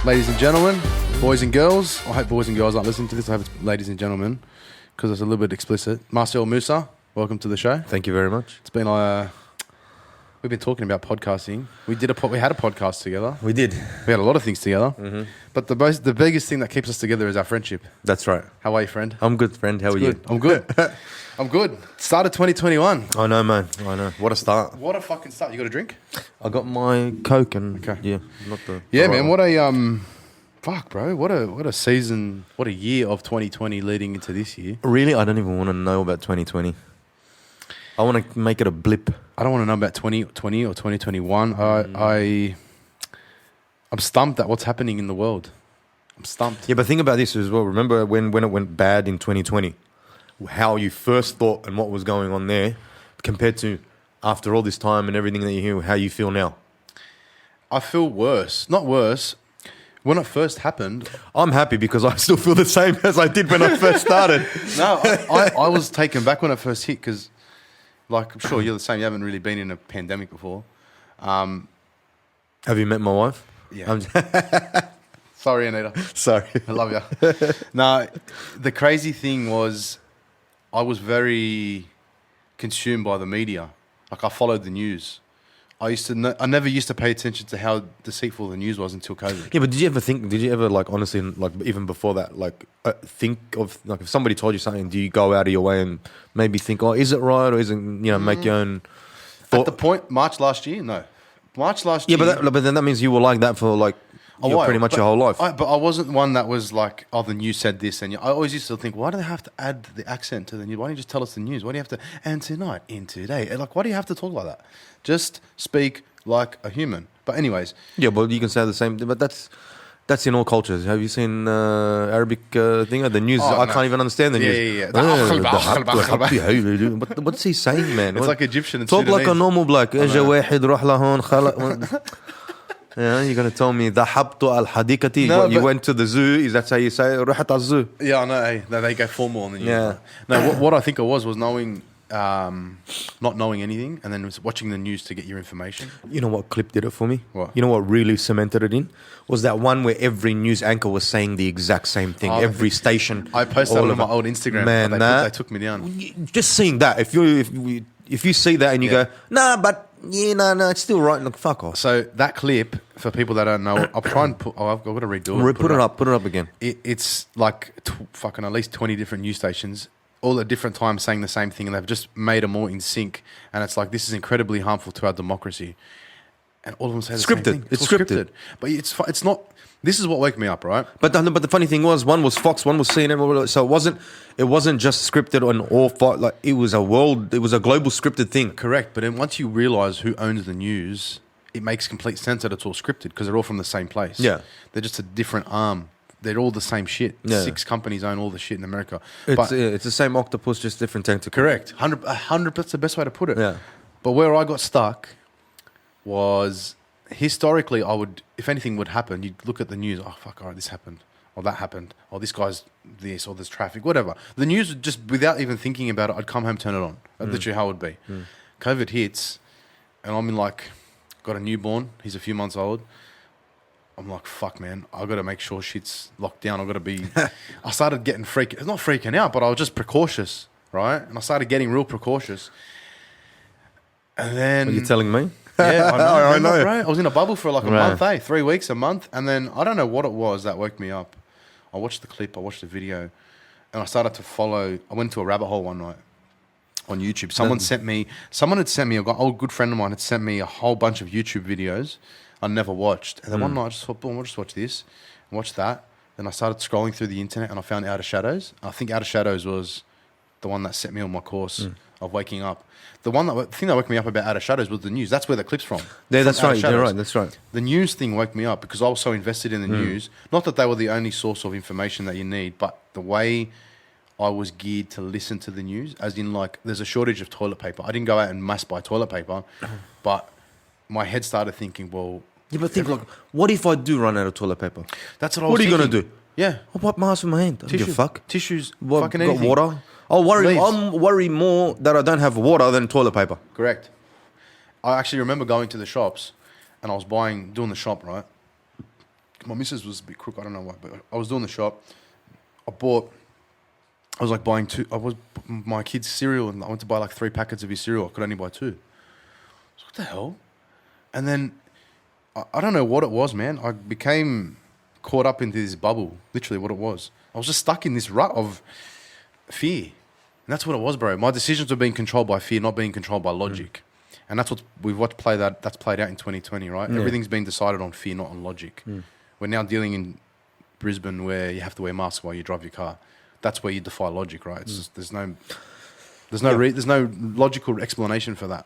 Ladies and gentlemen, boys and girls. I hope boys and girls aren't listening to this. I hope it's ladies and gentlemen, because it's a little bit explicit. Marcel, Moussa, welcome to the show. Thank you very much. It's been we've been talking about podcasting. We had a podcast together. We did. We had a lot of things together. Mm-hmm. But the biggest thing that keeps us together is our friendship. That's right. How are you, friend? I'm good, friend. How are you? I'm good. I'm good. Started 2021. I know, man. I know. What a start. What a fucking start. You got a drink? I got my Coke and yeah, not the man. What a fuck, bro. What a season. What a year of 2020 leading into this year. Really, I don't even want to know about 2020. I want to make it a blip. I don't want to know about 2020 or 2021. I'm stumped at what's happening in the world. I'm stumped. Yeah, but think about this as well. Remember when it went bad in 2020? How you first thought and what was going on there compared to after all this time and everything that you hear, how you feel now? I feel worse. Not worse. When it first happened... I'm happy because I still feel the same as I did when I first started. No, I was taken back when it first hit because, like, I'm sure you're the same. You haven't really been in a pandemic before. Have you met my wife? Yeah. Sorry, Anita. Sorry. I love you. No, the crazy thing was I was very consumed by the media. Like, I followed the news. I never used to pay attention to how deceitful the news was until COVID. Yeah, but did you ever like honestly, like even before that, like think of, like, if somebody told you something, do you go out of your way and maybe think, oh, is it right or isn't, make your own thought? At the point, March last year? No. March last year. Yeah, but then that means you were like that for like pretty much your whole life. But I wasn't one that was like, oh, the news said this. And I always used to think, why do they have to add the accent to the news? Why don't you just tell us the news? Why do you have to, and tonight, in today? Like, why do you have to talk like that? Just speak like a human. But anyways. Yeah, but you can say the same thing. But that's in all cultures. Have you seen Arabic thing? The news, I can't even understand the news. Yeah. What's he saying, man? It's like Egyptian and talk Sudanese. like a normal black. Yeah, you're going to tell me ذهبت الحديقة. No, you went to the zoo. Is that how you say it? رحت الزو. Yeah, I know. Hey, they go formal on the news. Yeah. No, what I think it was knowing, not knowing anything, and then was watching the news to get your information. You know what clip did it for me? What? You know what really cemented it in? Was that one where every news anchor was saying the exact same thing. Every station. I posted on my old Instagram. Man, they took me down. Just seeing that. If you see that and you go, no, it's still right. Look, fuck off. So that clip, for people that don't know, I'll try and I've got to redo it. Put it up again. It's like fucking at least 20 different news stations, all at different times saying the same thing, and they've just made them all in sync. And it's like, this is incredibly harmful to our democracy. And all of them say the same thing. It's scripted. But it's not. This is what woke me up, right? But the funny thing was, one was Fox, one was CNN. So it wasn't just scripted on all five. Like, it was a global scripted thing. Correct. But then once you realize who owns the news, it makes complete sense that it's all scripted because they're all from the same place. Yeah. They're just a different arm. They're all the same shit. Yeah. 6 companies own all the shit in America. It's the same octopus, just different tentacle. Correct. 100%. That's the best way to put it. Yeah. But where I got stuck was, historically, if anything would happen, you'd look at the news. Oh, fuck, all right, this happened. Or that happened. Or this guy's this. Or there's traffic. Whatever. The news, would just without even thinking about it, I'd come home, turn it on. That's literally how it would be. COVID hits, and I'm in, like, got a newborn. He's a few months old. I'm like, fuck, man. I've got to make sure shit's locked down. I've got to be... I started getting not freaking out, but I was just precautious, right? And I started getting real precautious. And then... Are you telling me? Yeah, I know. I know. Right? I was in a bubble for like a month, 3 weeks, a month. And then I don't know what it was that woke me up. I watched the clip, I watched the video, and I started to follow. I went to a rabbit hole one night on YouTube. Someone had sent me, an old good friend of mine had sent me a whole bunch of YouTube videos I never watched. And then one night I just thought, boom, I'll just watch this and watch that. Then I started scrolling through the internet and I found Outer Shadows. I think Outer Shadows was the one that set me on my course of waking up. The thing that woke me up about Outer Shadows was the news. That's where the clip's from. Yeah, that's right. You're right. That's right. The news thing woke me up because I was so invested in the news. Not that they were the only source of information that you need, but the way I was geared to listen to the news, as in, like, there's a shortage of toilet paper. I didn't go out and mass buy toilet paper, but my head started thinking, well... Yeah, but think, like, what if I do run out of toilet paper? That's what I was thinking. What are you going to do? Yeah. I'll wipe my ass with my hand. Don't give a fuck. Tissues, what, fucking got anything. Water. I'm worry more that I don't have water than toilet paper. Correct. I actually remember going to the shops and I was doing the shop, right? my missus was a bit crook. I don't know why, but I was doing the shop. I was like buying my kids cereal, and I went to buy like 3 packets of his cereal. I could only buy 2. So what the hell? And then I don't know what it was, man. I became caught up into this bubble. Literally, what it was. I was just stuck in this rut of fear, and that's what it was, bro. My decisions were being controlled by fear, not being controlled by logic. And that's what we've watched play. That's played out in 2020, right? Yeah. Everything's been decided on fear, not on logic. We're now dealing in Brisbane where you have to wear masks while you drive your car. That's where you defy logic, right? It's just, there's no logical explanation for that.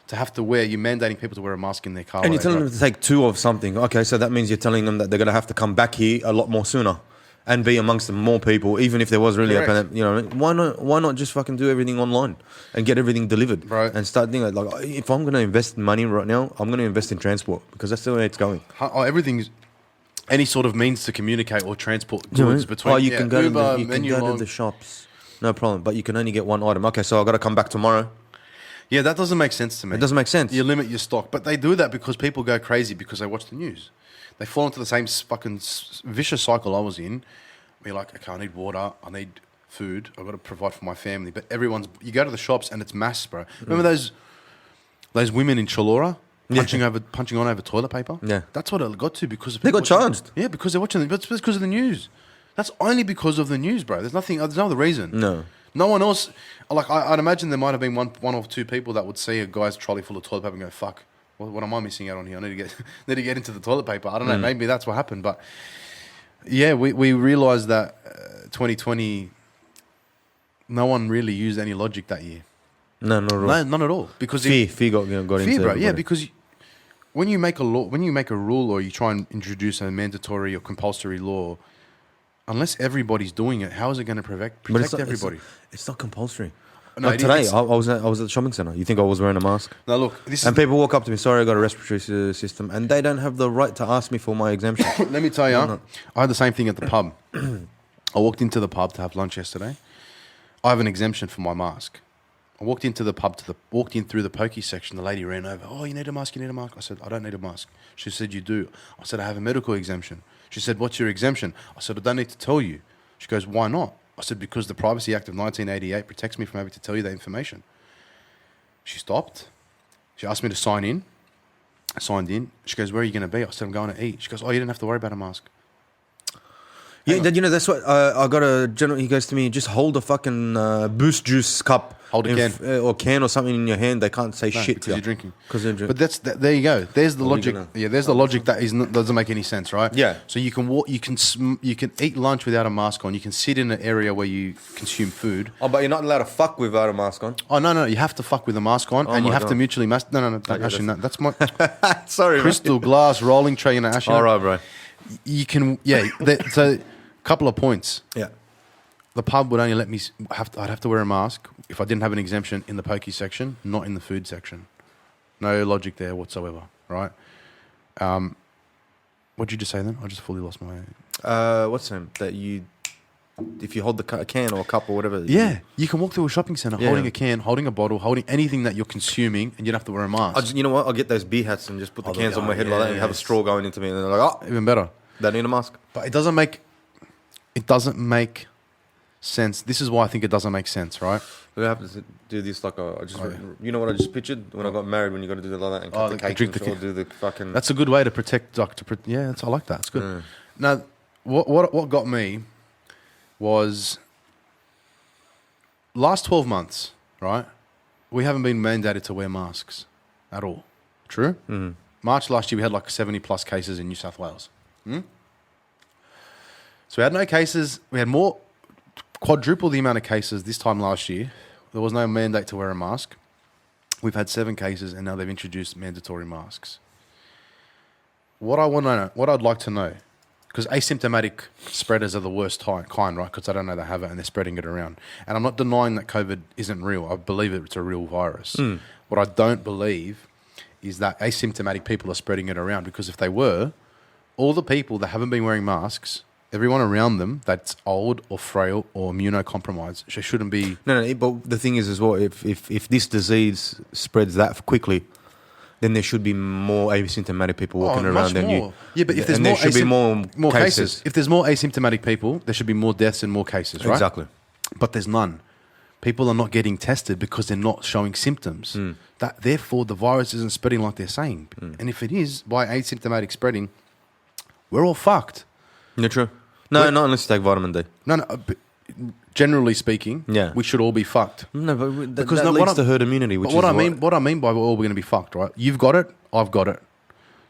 To have to wear, you're mandating people to wear a mask in their car. And you're telling them to take 2 of something. Okay, so that means you're telling them that they're going to have to come back here a lot more sooner and be amongst the more people, even if there was really a pandemic. You know, why not just fucking do everything online and get everything delivered, right? And start thinking like, if I'm going to invest money right now, I'm going to invest in transport because that's the way it's going. Everything's any sort of means to communicate or transport goods between. You can go to the shops, no problem. But you can only get 1 item. Okay, so I got to come back tomorrow. Yeah, that doesn't make sense to me. It doesn't make sense. You limit your stock, but they do that because people go crazy because they watch the news. They fall into the same fucking vicious cycle I was in. We're like, okay, I need water, I need food, I've got to provide for my family. But you go to the shops and it's mass, bro. Remember those women in Chalora punching on over toilet paper? Yeah, that's what it got to because of they got charged. Yeah, because they're watching. But it's because of the news. That's only because of the news, bro. There's no other reason. No one else. Like I'd imagine there might have been one or 2 people that would see a guy's trolley full of toilet paper and go, "Fuck, what am I missing out on here? I need to get into the toilet paper." I don't know. Maybe that's what happened, but yeah, we realized that 2020, no one really used any logic that year. No, not at all. No, none at all. Because fear got into bro. everybody. Yeah, because when you make a law, when you make a rule, or you try and introduce a mandatory or compulsory law, unless everybody's doing it, how is it going to protect everybody? It's not compulsory. No, like today, I was at the shopping centre. You think I was wearing a mask? No, look. People walk up to me, sorry, I got a respiratory system. And they don't have the right to ask me for my exemption. Let me tell you, I had the same thing at the pub. I walked into the pub to have lunch yesterday. I have an exemption for my mask. I walked into the pub, walked in through the pokey section. The lady ran over. Oh, you need a mask, you need a mask. I said, I don't need a mask. She said, you do. I said, I have a medical exemption. She said, what's your exemption? I said, I don't need to tell you. She goes, why not? I said, because the Privacy Act of 1988 protects me from having to tell you that information. She stopped. She asked me to sign in. I signed in. She goes, where are you going to be? I said, I'm going to eat. She goes, oh, you didn't have to worry about a mask. Yeah, that's what I got a general. He goes to me, just hold a fucking Boost juice cup, hold a can or can or something in your hand. They can't say shit because you're drinking. But there you go. There's the logic. Yeah, there's the logic that doesn't make any sense, right? Yeah. So you can walk, you can eat lunch without a mask on. You can sit in an area where you consume food. Oh, but you're not allowed to fuck without a mask on. Oh no, you have to fuck with a mask on, and you have to mutually mask. No. Actually, no. That's my sorry, crystal glass rolling tray. Actually, all right, bro. You can. Yeah. So. Couple of points. Yeah. The pub would only let me I'd have to wear a mask if I didn't have an exemption in the pokey section, not in the food section. No logic there whatsoever, right? What'd you just say then? I just fully lost my. What's that? That if you hold the can or a cup or whatever. Yeah, you can walk through a shopping centre holding a can, holding a bottle, holding anything that you're consuming, and you don't have to wear a mask. You know what? I'll get those beer hats and just put the cans on my head like that, and have a straw going into me, and they're like, oh, even better. They need a mask. But it doesn't make sense. This is why I think it doesn't make sense, right? We have to do this like you know what I just pictured when I got married, when you got to do like that and cut the cake, drink the cake, do the fucking. That's a good way to protect. Yeah, I like that. It's good. Now, what got me was last 12 months, right? We haven't been mandated to wear masks at all. True. Mm-hmm. March last year, we had like 70 plus cases in New South Wales. So we had no cases. We had quadruple the amount of cases this time last year. There was no mandate to wear a mask. We've had 7 cases, and now they've introduced mandatory masks. What I'd like to know, because asymptomatic spreaders are the worst kind, right? Because I don't know they have it, and they're spreading it around. And I'm not denying that COVID isn't real. I believe it's a real virus. What I don't believe is that asymptomatic people are spreading it around, because if they were, all the people that haven't been wearing masks, everyone around them that's old or frail or immunocompromised, shouldn't be. No. But the thing is as well, if this disease spreads that quickly, then there should be more asymptomatic people walking around than you. Yeah, but if there's and more, there should be more cases. If there's more asymptomatic people, there should be more deaths and more cases, right? Exactly. But there's none. People are not getting tested because they're not showing symptoms. That therefore the virus isn't spreading like they're saying. And if it is by asymptomatic spreading, we're all fucked. Yeah, true. No, not unless you take vitamin D. No. But generally speaking, Yeah. we should all be fucked. No, but Because that what leads I'm- to herd immunity. Which But what is I mean by we're all going to be fucked, right? You've got it, I've got it.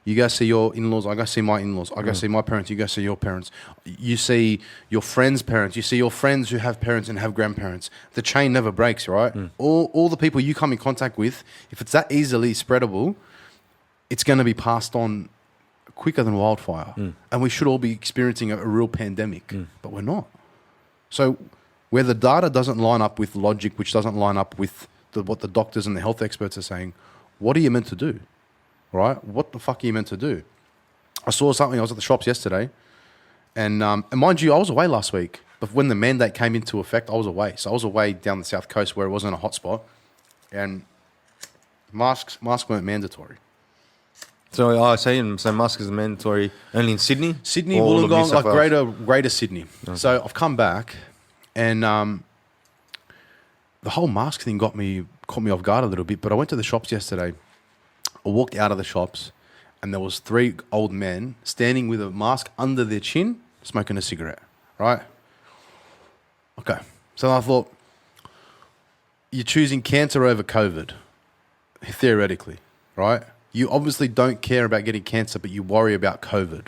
You go see your in-laws, I go see my in-laws, I go see my parents, you go see your parents. You see your friends' parents, you see your friends who have parents and have grandparents. The chain never breaks, right? All the people you come in contact with, if it's that easily spreadable, it's going to be passed on quicker than wildfire. And we should all be experiencing a real pandemic, but we're not. So where the data doesn't line up with logic, which doesn't line up with what the doctors and the health experts are saying, what are you meant to do? Right? What the fuck are you meant to do? I saw something, I was at the shops yesterday, and mind you, I was away last week, but when the mandate came into effect, I was away. So I was away down the south coast where it wasn't a hotspot, and masks weren't mandatory. So so mask is mandatory only in Sydney? Sydney, Or all of New Wollongong, South like Wales? greater Sydney. Okay. So I've come back, and the whole mask thing caught me off guard a little bit, but I went to the shops yesterday. I walked out of the shops, and there was 3 old men standing with a mask under their chin, smoking a cigarette, right? Okay. So I thought, you're choosing cancer over COVID, theoretically, right? You obviously don't care about getting cancer, but you worry about COVID.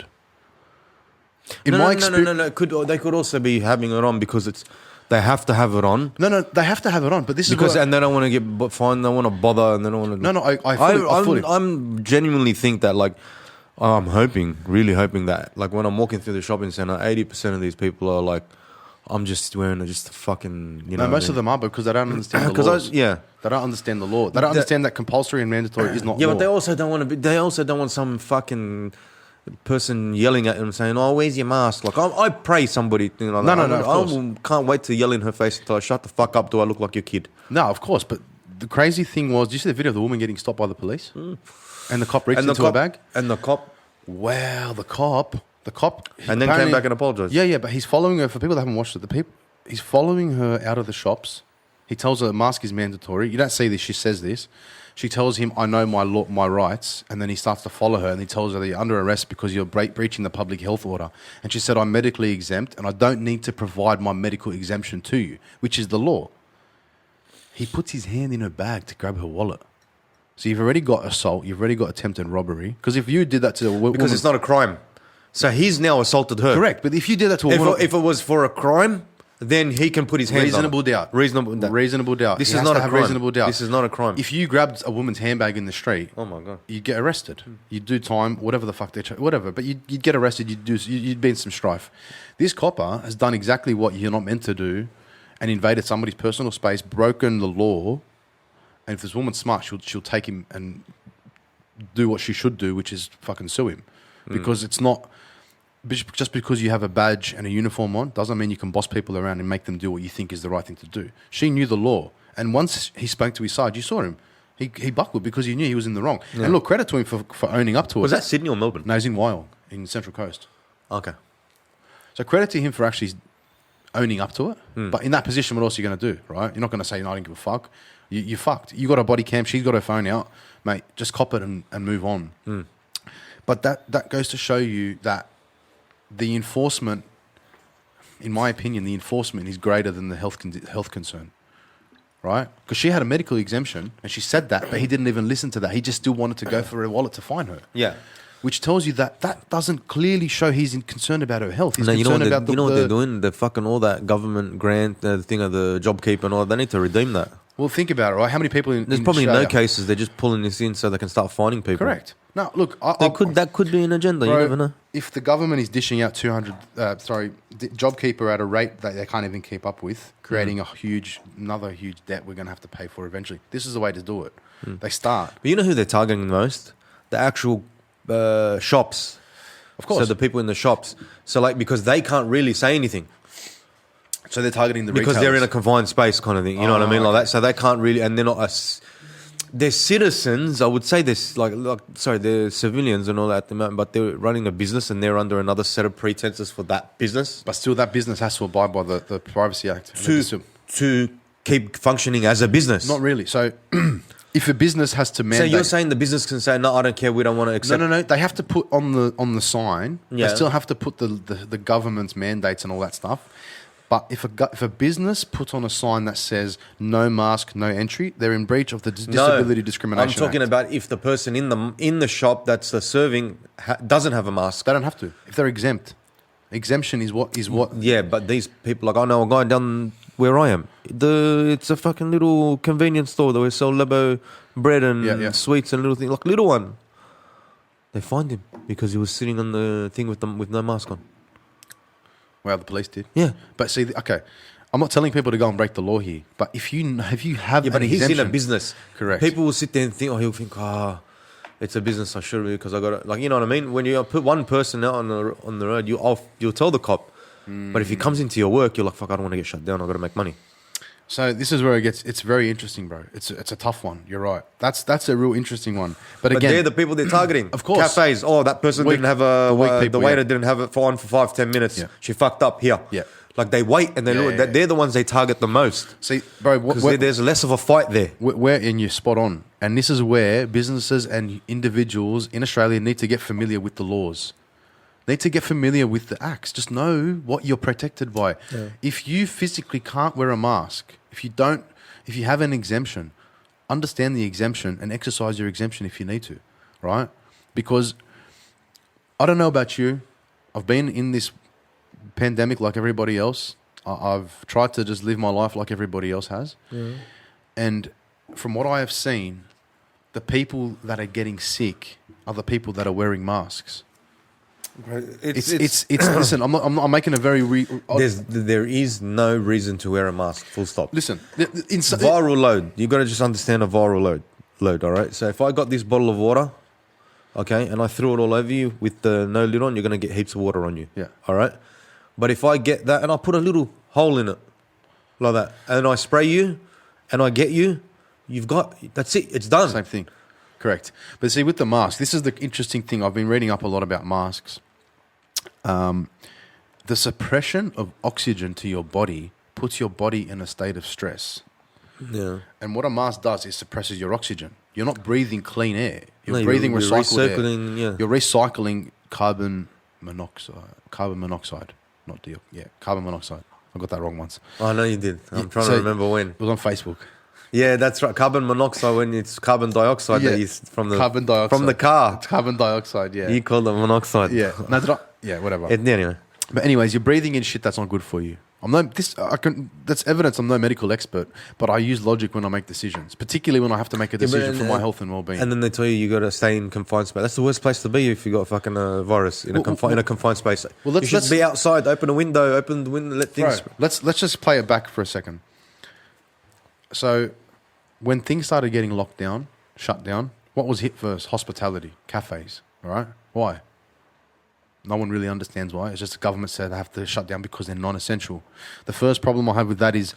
No. They could also be having it on because they have to have it on. No, they have to have it on, but this is Because what and they don't want to get fined. They want to bother, and they don't want to. No, I fully. I'm genuinely think that I'm really hoping that when I'm walking through the shopping center, 80% of these people are like, I'm just wearing just a fucking No, most of them are because they don't understand the laws. They don't understand the law. They don't understand that compulsory and mandatory is not law. But they also don't want to be. They also don't want some fucking person yelling at them saying, "Oh, where's your mask?" Like I pray somebody. You know, No, like, of course. I can't wait to yell in her face until I shut the fuck up. Do I look like your kid? No, of course. But the crazy thing was, did you see the video of the woman getting stopped by the police? And the cop reached into her bag? And the cop. Wow, the cop. And then came back and apologized. Yeah, but he's following her. For people that haven't watched it, he's following her out of the shops. He tells her the mask is mandatory. You don't see this. She says this. She tells him, I know my rights. And then he starts to follow her and he tells her that you're under arrest because you're breaching the public health order. And she said, I'm medically exempt and I don't need to provide my medical exemption to you, which is the law. He puts his hand in her bag to grab her wallet. So you've already got assault. You've already got attempted robbery. Because if you did that to a woman... Because it's not a crime. So he's now assaulted her. Correct. But if you did that to a woman... If it was for a crime... Then he can put his hands Reasonable on it. doubt. Reasonable doubt. This He is has not to a have crime. reasonable doubt. This is not a crime. If you grabbed a woman's handbag in the street, Oh my god. you'd get arrested. You'd do time, whatever the fuck whatever. But you'd get arrested. You'd be in some strife. This copper has done exactly what you're not meant to do, and invaded somebody's personal space, broken the law. And if this woman's smart, she'll take him and do what she should do, which is fucking sue him, because it's not. Just because you have a badge and a uniform on doesn't mean you can boss people around and make them do what you think is the right thing to do. She knew the law. And once he spoke to his side, you saw him. He buckled because he knew he was in the wrong. Yeah. And look, credit to him for owning up to it. Was that Sydney or Melbourne? No, he's in Wyong, in Central Coast. Okay. So credit to him for actually owning up to it. But in that position, what else are you going to do, right? You're not going to say, no, I don't give a fuck. You're fucked. You got a body cam. She's got her phone out. Mate, just cop it and move on. But that goes to show you that the enforcement, in my opinion, the enforcement is greater than the health concern, right? Because she had a medical exemption, and she said that, but he didn't even listen to that. He just still wanted to go for her wallet to find her. Yeah. Which tells you that doesn't clearly show he's concerned about her health. He's No, concerned about what they're doing? They're fucking all that government grant, the thing of the JobKeeper and all. They need to redeem that. Well, think about it, right? How many people in There's probably Australia? no cases. They're just pulling this in so they can start finding people. Correct. No, look, That could be an agenda. Bro, you never know. If the government is dishing out JobKeeper at a rate that they can't even keep up with, creating another huge debt we're going to have to pay for eventually. This is the way to do it. They start. But you know who they're targeting the most? The actual shops. Of course. So the people in the shops. So because they can't really say anything. So they're targeting the Because retailers. they're in a confined space kind of thing. You know what I mean? Like okay. that. So they can't really, and they're not they're citizens. I would say this they're civilians and all that, but they're running a business and they're under another set of pretenses for that business. But still, that business has to abide by the Privacy Act. To keep functioning as a business. Not really. So if a business has to mandate... So you're saying the business can say, no, I don't care, we don't want to accept... No. They have to put on the sign. Yeah. They still have to put the government's mandates and all that stuff. But if a business puts on a sign that says no mask, no entry, they're in breach of the Disability Discrimination I'm talking Act. about if the person in the shop that's serving doesn't have a mask. They don't have to. If they're exempt. Exemption is what... Yeah, but these people, like I know a guy down where I am. It's a fucking little convenience store that we sell Lebo bread and sweets and little things, like little one. They fined him because he was sitting on the thing with no mask on. Well, the police did. Yeah. But see, okay, I'm not telling people to go and break the law here. But if you have but an he's exemption, in a business. Correct. People will sit there and think, he'll think, it's a business I should be because I got it. Like, you know what I mean? When you put one person out on the road, you'll tell the cop. But if he comes into your work, you're like, fuck, I don't want to get shut down. I got to make money. So this is where it's very interesting, bro. It's a tough one. You're right. That's a real interesting one. But again, they're the people they're targeting. Of course. Cafes. Oh, that person didn't have the waiter didn't have it for 5-10 minutes. Yeah. She fucked up here. Yeah. Like they wait and they're the ones they target the most. See, bro, because there's less of a fight there. And you're spot on. And this is where businesses and individuals in Australia need to get familiar with the laws. Need to get familiar with the acts. Just know what you're protected by. Yeah. If you physically can't wear a mask, if you have an exemption, understand the exemption and exercise your exemption if you need to, right? Because I don't know about you. I've been in this pandemic like everybody else. I've tried to just live my life like everybody else has. Mm. And from what I have seen, the people that are getting sick are the people that are wearing masks. It's listen, I'm making a very there is no reason to wear a mask, full stop. Listen, viral load, you got to just understand a viral load, all right? So if I got this bottle of water, okay, and I threw it all over you with the no lid on, you're going to get heaps of water on you. Yeah. All right? But if I get that and I put a little hole in it like that and I spray you and I get you, that's it, it's done. Same thing. Correct. But see, with the mask, this is the interesting thing. I've been reading up a lot about masks. The suppression of oxygen to your body puts your body in a state of stress. Yeah. And what a mask does is suppresses your oxygen. You're not breathing clean air. You're breathing recycled air. Yeah. You're recycling carbon monoxide. Carbon monoxide. Carbon monoxide. I got that wrong once. Oh, I know you did. I'm trying to remember when. It was on Facebook. Yeah, that's right. Carbon monoxide when it's carbon dioxide that is from the carbon dioxide from the car. It's carbon dioxide, yeah. You call it monoxide. Yeah. No, whatever. Anyway. But anyways, you're breathing in shit that's not good for you. That's evidence. I'm no medical expert, but I use logic when I make decisions, particularly when I have to make a decision for my health and well-being. And then they tell you got to stay in confined space. That's the worst place to be if you got fucking a virus in a confined space. Well, you should be outside. Open the window, let things. Bro, let's just play it back for a second. So, when things started getting locked down, shut down, what was hit first? Hospitality, cafes, all right? Why? No one really understands why. It's just the government said they have to shut down because they're non-essential. The first problem I have with that is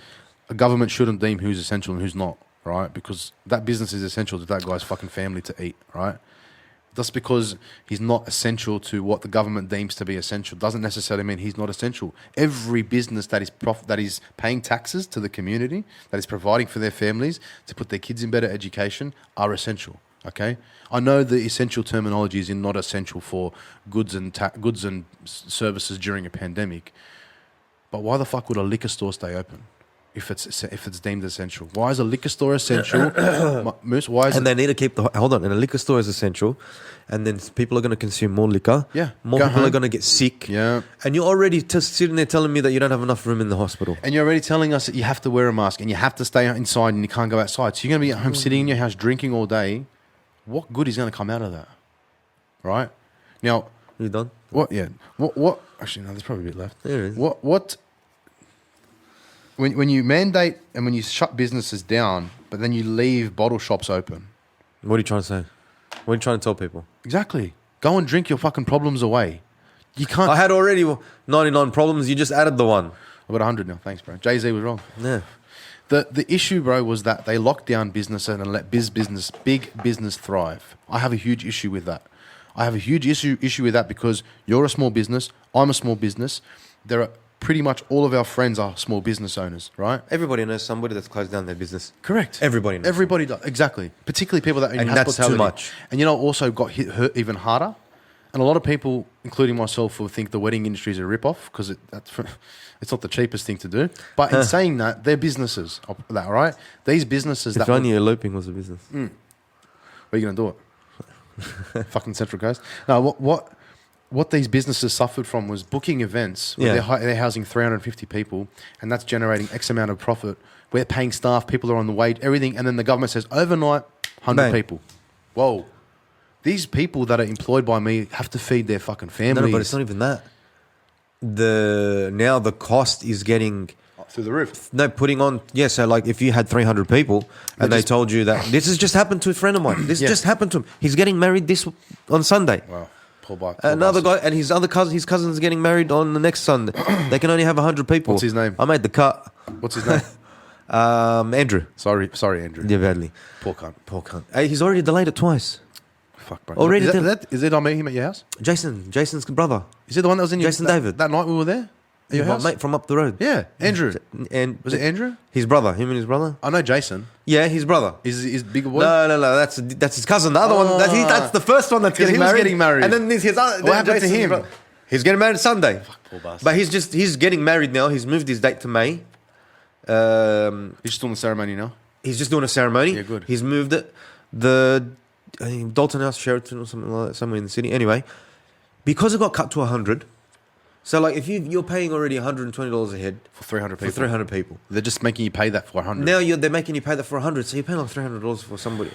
a government shouldn't deem who's essential and who's not, right? Because that business is essential to that guy's fucking family to eat, right? Just because he's not essential to what the government deems to be essential doesn't necessarily mean he's not essential. Every business that is paying taxes to the community, that is providing for their families to put their kids in better education, are essential. Okay, I know the essential terminology is not essential for goods and services during a pandemic, but why the fuck would a liquor store stay open if it's deemed essential? Why is a liquor store essential? Moose, why is and they need to keep hold on. And a liquor store is essential, and then people are going to consume more liquor. Yeah, more people are going to get sick. Yeah, and you're already just sitting there telling me that you don't have enough room in the hospital. And you're already telling us that you have to wear a mask and you have to stay inside and you can't go outside. So you're going to be at home sitting in your house drinking all day. What good is going to come out of that? Right? Now... You done? What? Yeah. What? Actually, no, there's probably a bit left. There is. What... When you mandate and when you shut businesses down, but then you leave bottle shops open... What are you trying to say? What are you trying to tell people? Exactly. Go and drink your fucking problems away. You can't... I had already 99 problems. You just added the one. I've got 100 now. Thanks, bro. Jay-Z was wrong. Yeah. The issue, bro, was that they locked down business and let big business thrive. I have a huge issue with that. I have a huge issue with that because you're a small business, I'm a small business. There are pretty much all of our friends are small business owners, right? Everybody knows somebody that's closed down their business. Correct. Everybody knows. Everybody does. Exactly. Particularly people that are in And that's hospitality. too much. And also got hurt even harder. And a lot of people, including myself, will think the wedding industry is a rip-off because it's not the cheapest thing to do. But in saying that, they're businesses, that right? These businesses If only eloping was a business. Where are you going to do it? Fucking Central Coast. No, what these businesses suffered from was booking events where they're housing 350 people and that's generating X amount of profit. We're paying staff, people are on the wage, everything. And then the government says, overnight, 100 Bang. people. Whoa. These people that are employed by me have to feed their fucking families. No, but it's not even that. Now the cost is getting through the roof. No, putting on so like if you had 300 people and they told you that this has just happened to a friend of mine. This just happened to him. He's getting married on Sunday. Wow. Poor Another guy and his cousin's getting married on the next Sunday. They can only have 100 people. What's his name? I made the cut. What's his name? Andrew. Sorry, Andrew. Yeah, badly. Poor cunt. Hey, he's already delayed it twice. Fuck, bro. Already Is it I met him at your house? Jason's brother. Is it the one that was in your Jason David. That night we were there? At your My house? mate from up the road. Yeah, Andrew. And Was it Andrew? His brother. Him and his brother. I know Jason. Yeah, his brother. Is bigger boy? No. That's his cousin. The other one. That's the first one that's getting he was married. getting married. And then there's his other. What happened to him? He's getting married Sunday. Fuck, poor bastard. But he's getting married now. He's moved his date to May. He's just doing the ceremony now. He's just doing a ceremony. Yeah, good. He's moved it. I think Dalton House, Sheraton, or something like that, somewhere in the city. Anyway, because it got cut to 100. So like, if you're paying already $120 a head For 300 people. for 300 people, They're just making you pay that for 100. now they're making you pay that for 100. So you're paying like $300 for somebody.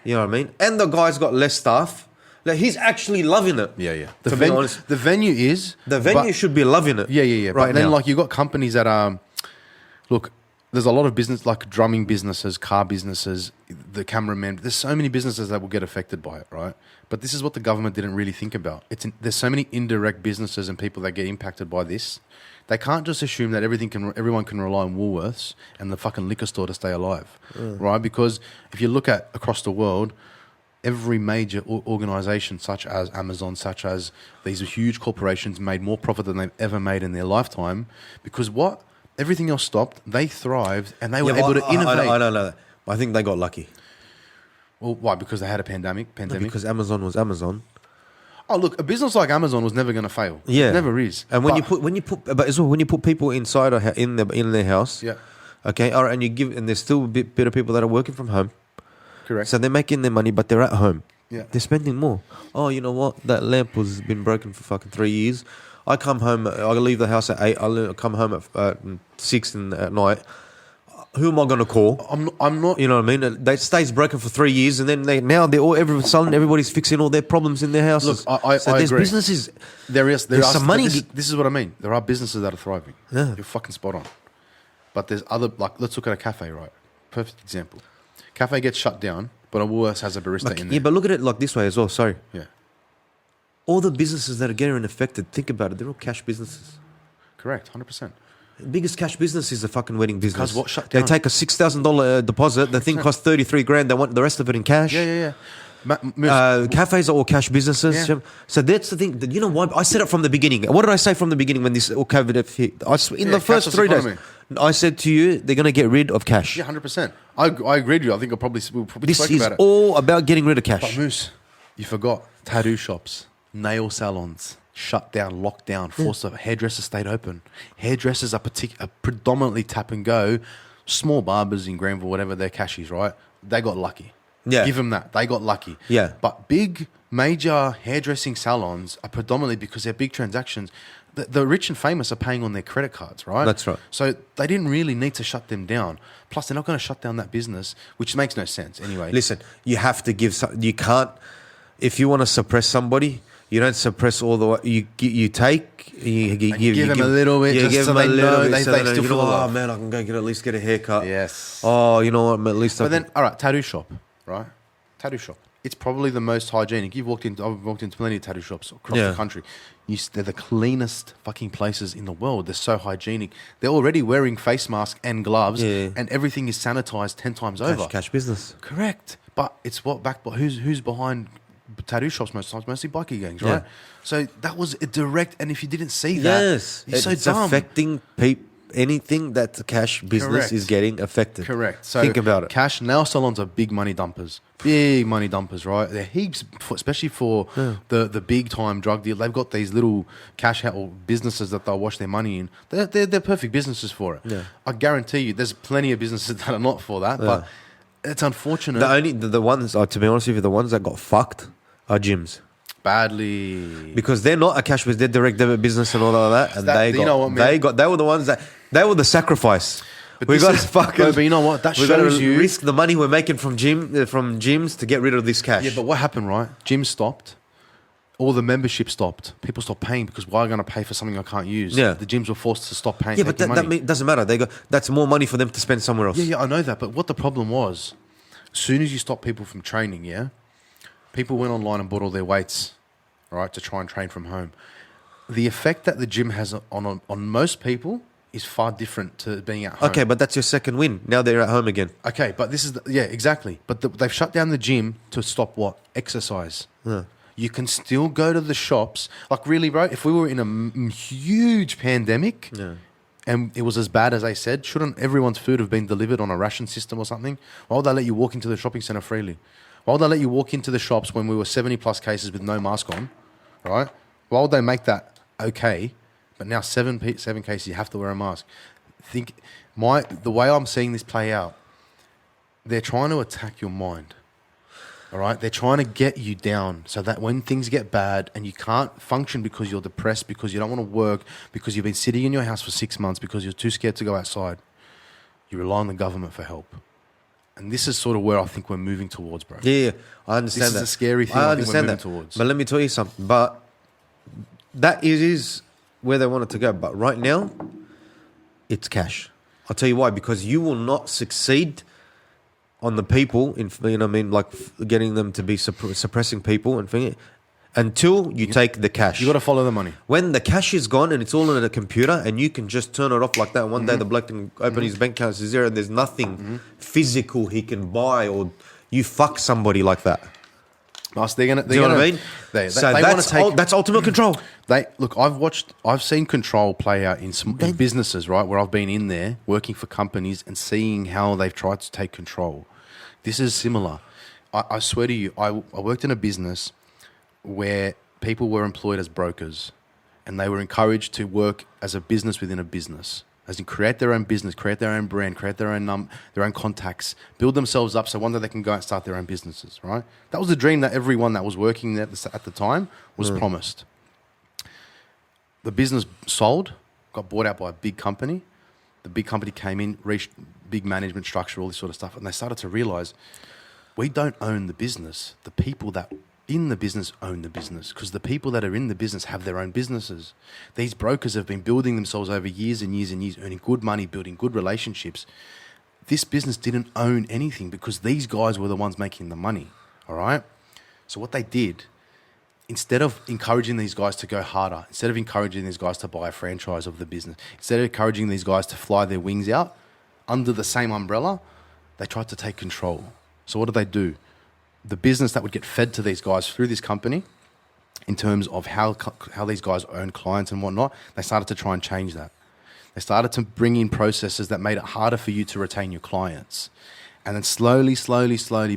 You know what I mean? And the guy's got less staff. Like he's actually loving it. Yeah. To be honest, The venue is... the venue but- should be loving it. Yeah. Right But then now. like you got companies that look, there's a lot of business like drumming businesses, car businesses, the cameraman. There's so many businesses that will get affected by it, right? But this is what the government didn't really think about. There's so many indirect businesses and people that get impacted by this. They can't just assume that everyone can rely on Woolworths and the fucking liquor store to stay alive, right? Because if you look at across the world, every major organisation, such as Amazon, such as these huge corporations, made more profit than they've ever made in their lifetime. Because what? Everything else stopped. They thrived and they were able to innovate. I don't know that. I think they got lucky. Well, why? Because they had a pandemic. No, because Amazon was Amazon. Oh, look, a business like Amazon was never going to fail. Yeah, It never is. And when you put people inside or in their house, Yeah, okay, all right, and there's still a bit of people that are working from home, correct. so they're making their money, but they're at home. Yeah. They're spending more. Oh, you know what? That lamp was been broken for fucking 3 years. I come home. I leave the house at 8. I come home at 6 at night. Who am I going to call? I'm not. You know what I mean? They stays broken for 3 years, and then everybody's fixing all their problems in their houses. Look, I there's agree. businesses. There's some money. This is what I mean. There are businesses that are thriving. Yeah. You're fucking spot on. But there's other, like, let's look at a cafe, right? Perfect example. Cafe gets shut down, but a Woolworths has a barista in there. Yeah, but look at it like this way as well. Sorry. Yeah. All the businesses that are getting affected, think about it, they're all cash businesses. Correct, 100%. Biggest cash business is the fucking wedding business. Because what shut They down? take a $6,000 deposit. The thing costs $33,000. They want the rest of it in cash. Yeah. Cafes are all cash businesses. Yeah. So that's the thing. You know what? I said it from the beginning. What did I say from the beginning when this all COVID hit? The first cashless 3 days, economy. I said to you, they're going to get rid of cash. Yeah, 100%. I agree with you. I think we'll probably This spoke is about it. all about getting rid of But cash. Moose, you forgot tattoo shops, nail salons, shut down, locked down, forced up. Hairdressers stayed open. Hairdressers are predominantly tap and go. Small barbers in Granville, whatever their cashies, right? They got lucky. Yeah. Give them that. They got lucky. Yeah. But big, major hairdressing salons are predominantly because they're big transactions. The rich and famous are paying on their credit cards, right? That's right. So they didn't really need to shut them down. Plus, they're not going to shut down that business, which makes no sense anyway. Listen, you have to give. You can't. If you want to suppress somebody, you don't suppress all the way. You take. You give them a little bit, You just give so them a they little know bit. they So they still know, you feel know, oh love. man, I can go at least get a haircut. Yes. Oh, you know what? At least. But then, all right, tattoo shop, right? Tattoo shop. It's probably the most hygienic. I've walked into plenty of tattoo shops across the country. They're the cleanest fucking places in the world. They're so hygienic. They're already wearing face masks and gloves, and everything is sanitized 10 times over. Cash business. Correct. But it's who's behind tattoo shops most times? Mostly bikie gangs, right? So that was a direct. And if you didn't see that, it's so dumb. Affecting people. Anything that the cash business is getting affected. Correct. So think about it. Cash nail salons are big money dumpers. Big money dumpers, right? They're heaps, especially for the big time drug deal. They've got these little cash out businesses that they'll wash their money in. They're perfect businesses for it. Yeah. I guarantee you, there's plenty of businesses that are not for that. But it's unfortunate. The ones, to be honest with you, the ones that got fucked are gyms. Badly, because they're not a cash business, they're direct debit business and all of that, and they were the ones that they were the sacrifice. But we got to fucking. But you know what? That we shows to you risk the money we're making from gyms to get rid of this cash. Yeah, but what happened, right? Gyms stopped. All the membership stopped. People stopped paying because why are you going to pay for something I can't use? Yeah. The gyms were forced to stop paying. Yeah, but that doesn't matter. That's more money for them to spend somewhere else. Yeah, I know that. But what the problem was, as soon as you stop people from training, people went online and bought all their weights, right, to try and train from home. The effect that the gym has on most people is far different to being at home. Okay, but that's your second win. Now they're at home again. Okay, but this is... exactly. But they've shut down the gym to stop what? Exercise. Yeah. You can still go to the shops. Like, really, bro, if we were in a huge pandemic and it was as bad as they said, shouldn't everyone's food have been delivered on a ration system or something? Why would they let you walk into the shopping centre freely? Why would they let you walk into the shops when we were 70+ cases with no mask on, right? Why would they make that okay? But now 7 cases, you have to wear a mask. The way I'm seeing this play out, they're trying to attack your mind, all right? They're trying to get you down so that when things get bad and you can't function because you're depressed, because you don't want to work, because you've been sitting in your house for 6 months, because you're too scared to go outside, you rely on the government for help. And this is sort of where I think we're moving towards, bro. Yeah, I understand that. This is a scary thing I think we're moving towards. But let me tell you something. But that is where they want it to go. But right now, it's cash. I'll tell you why. Because you will not succeed on the people, like getting them to be suppressing people and things, until you take the cash. You got to follow the money. When the cash is gone and it's all in a computer and you can just turn it off like that. One day the bloke can open his bank account to zero and there's nothing physical he can buy, or you fuck somebody like that. Nice. Do you know what I mean? They want to take... That's ultimate control. I've seen control play out in businesses, right, where I've been in there working for companies and seeing how they've tried to take control. This is similar. I swear to you, I worked in a business where people were employed as brokers and they were encouraged to work as a business within a business, as in create their own business, create their own brand, create their own contacts, build themselves up so one day they can go out and start their own businesses, right? That was the dream that everyone that was working there at the time was promised. The business sold, got bought out by a big company. The big company came in, reached big management structure, all this sort of stuff, and they started to realize we don't own the business. The people that in the business own the business, because the people that are in the business have their own businesses. These brokers have been building themselves over years and years and years, earning good money, building good relationships. This business didn't own anything because these guys were the ones making the money, all right? So what they did, instead of encouraging these guys to go harder, instead of encouraging these guys to buy a franchise of the business, instead of encouraging these guys to fly their wings out under the same umbrella, they tried to take control. So what did they do? The business that would get fed to these guys through this company, in terms of how these guys own clients and whatnot, they started to try and change that. They started to bring in processes that made it harder for you to retain your clients. And then slowly,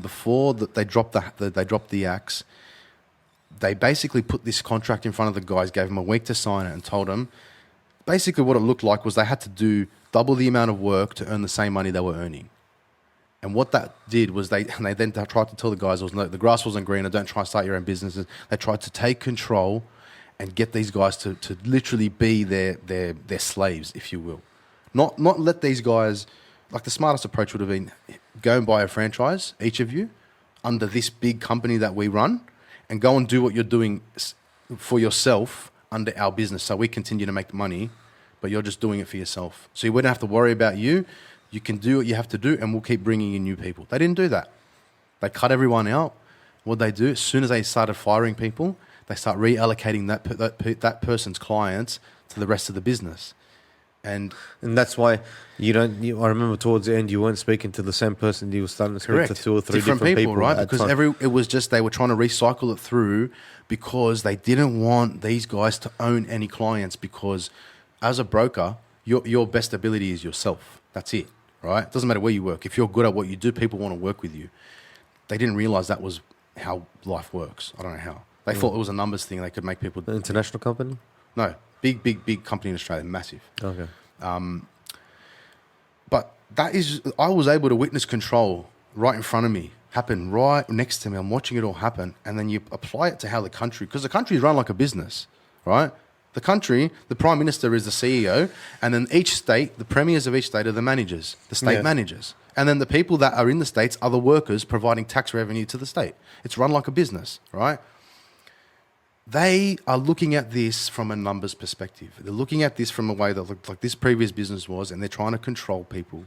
before they dropped the axe, they basically put this contract in front of the guys, gave them a week to sign it, and told them basically what it looked like was they had to do double the amount of work to earn the same money they were earning. And what that did was they then tried to tell the guys, the grass wasn't greener, don't try and start your own businesses. They tried to take control and get these guys to literally be their slaves, if you will. Not let these guys, like the smartest approach would have been, go and buy a franchise, each of you, under this big company that we run, and go and do what you're doing for yourself under our business. So we continue to make the money, but you're just doing it for yourself. So you wouldn't have to worry about you. You can do what you have to do, and we'll keep bringing in new people. They didn't do that. They cut everyone out, what they do, as soon as they started firing people, they start reallocating that person's clients to the rest of the business. And that's why you don't. I remember towards the end, you weren't speaking to the same person. You were starting to speak to 2 or 3 different people, right? Because it was just they were trying to recycle it through because they didn't want these guys to own any clients. Because as a broker, your best ability is yourself. That's it, right? It doesn't matter where you work. If you're good at what you do, people want to work with you. They didn't realize that was how life works. I don't know how. They thought it was a numbers thing. They could make people. An international company? No. Big company in Australia, massive. Okay. But I was able to witness control right in front of me, happen right next to me. I'm watching it all happen. And then you apply it to how the country, because the country is run like a business, right? The country, the Prime Minister is the CEO, and then each state, the premiers of each state are the managers, the state managers. And then the people that are in the states are the workers providing tax revenue to the state. It's run like a business, right? They are looking at this from a numbers perspective. They're looking at this from a way that looked like this previous business was, and they're trying to control people.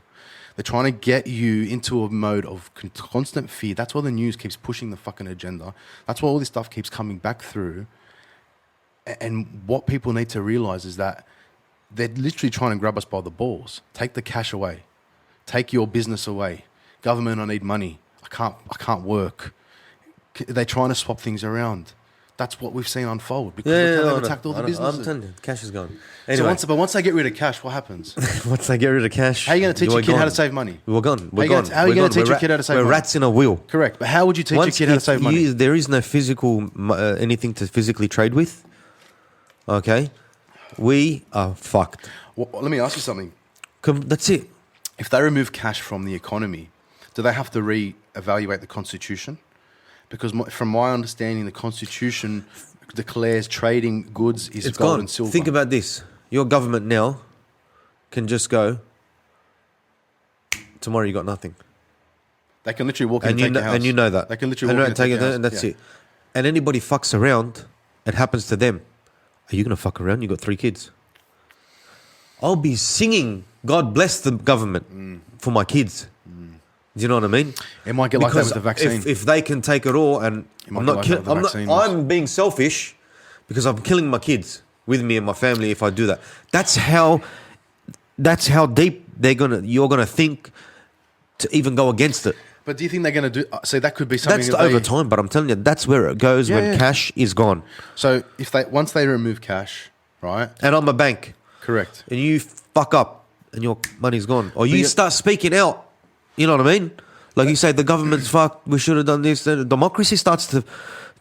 They're trying to get you into a mode of constant fear. That's why the news keeps pushing the fucking agenda. That's why all this stuff keeps coming back through. And what people need to realize is that they're literally trying to grab us by the balls. Take the cash away. Take your business away. Government, I need money. I can't work. They're trying to swap things around. That's what we've seen unfold because they've attacked all the businesses. I'm telling you, cash is gone. Anyway. So once they get rid of cash, what happens? Once they get rid of cash, how are you going to teach your kid how to save money? We're gone. We're gone. How are you going to teach your kid how to save money? We're rats in a wheel. Correct. But how would you teach your kid how to save money? There is no physical anything to physically trade with. Okay, we are fucked. Well, let me ask you something. That's it. If they remove cash from the economy, do they have to re-evaluate the Constitution? Because from my understanding, the Constitution declares trading goods is it's gold gone. and silver. Think about this. Your government now can just go, tomorrow you got nothing. They can literally walk in and take your house. And you know that. They can literally walk in and take your house. And that's it. And anybody fucks around, it happens to them. Are you going to fuck around? You got 3 kids. I'll be singing, God bless the government for my kids. Do you know what I mean? It might get like that with the vaccine. If they can take it all, and I'm being selfish because I'm killing my kids with me and my family if I do that. That's how deep you're gonna think to even go against it. But do you think they're going to do? So that could be something. That's over time. But I'm telling you, that's where it goes when cash is gone. So once they remove cash, right? And I'm a bank, correct? And you fuck up, and your money's gone, or you start speaking out. You know what I mean? Like you say, the government's fucked. We should have done this. The democracy starts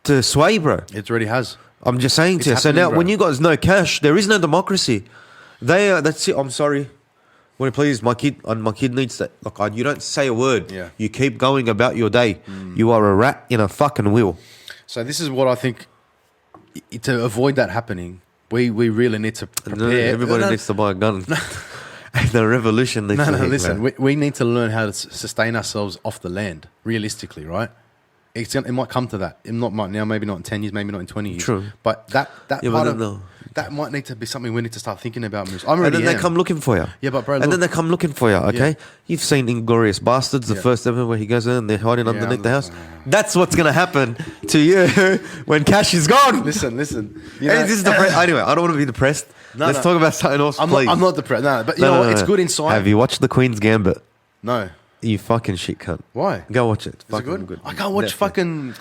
to sway, bro. It already has. I'm just saying to you. So now, when you guys know cash, there is no democracy. That's it. I'm sorry. Well, please, my kid needs that. Look, you don't say a word. Yeah. You keep going about your day. You are a rat in a fucking wheel. So this is what I think. To avoid that happening, we really need to prepare. Everybody needs to buy a gun. The revolution needs to hit, listen. We need to learn how to sustain ourselves off the land, realistically, right? It might come to that. It might now, maybe not in 10 years, maybe not in 20 years. True. But that might need to be something we need to start thinking about. And then they come looking for you. Yeah, but bro, and then they come looking for you, okay? Yeah. You've seen Inglorious Bastards, the first episode where he goes in and they're hiding underneath the house. That's what's going to happen to you when cash is gone. Listen. Anyway, I don't want to be depressed. Let's talk about something else, please. I'm not depressed. No, but you know what? It's good insight. Have you watched The Queen's Gambit? No. You fucking shit cunt. Why? Go watch it. Is it good? I can't watch fucking...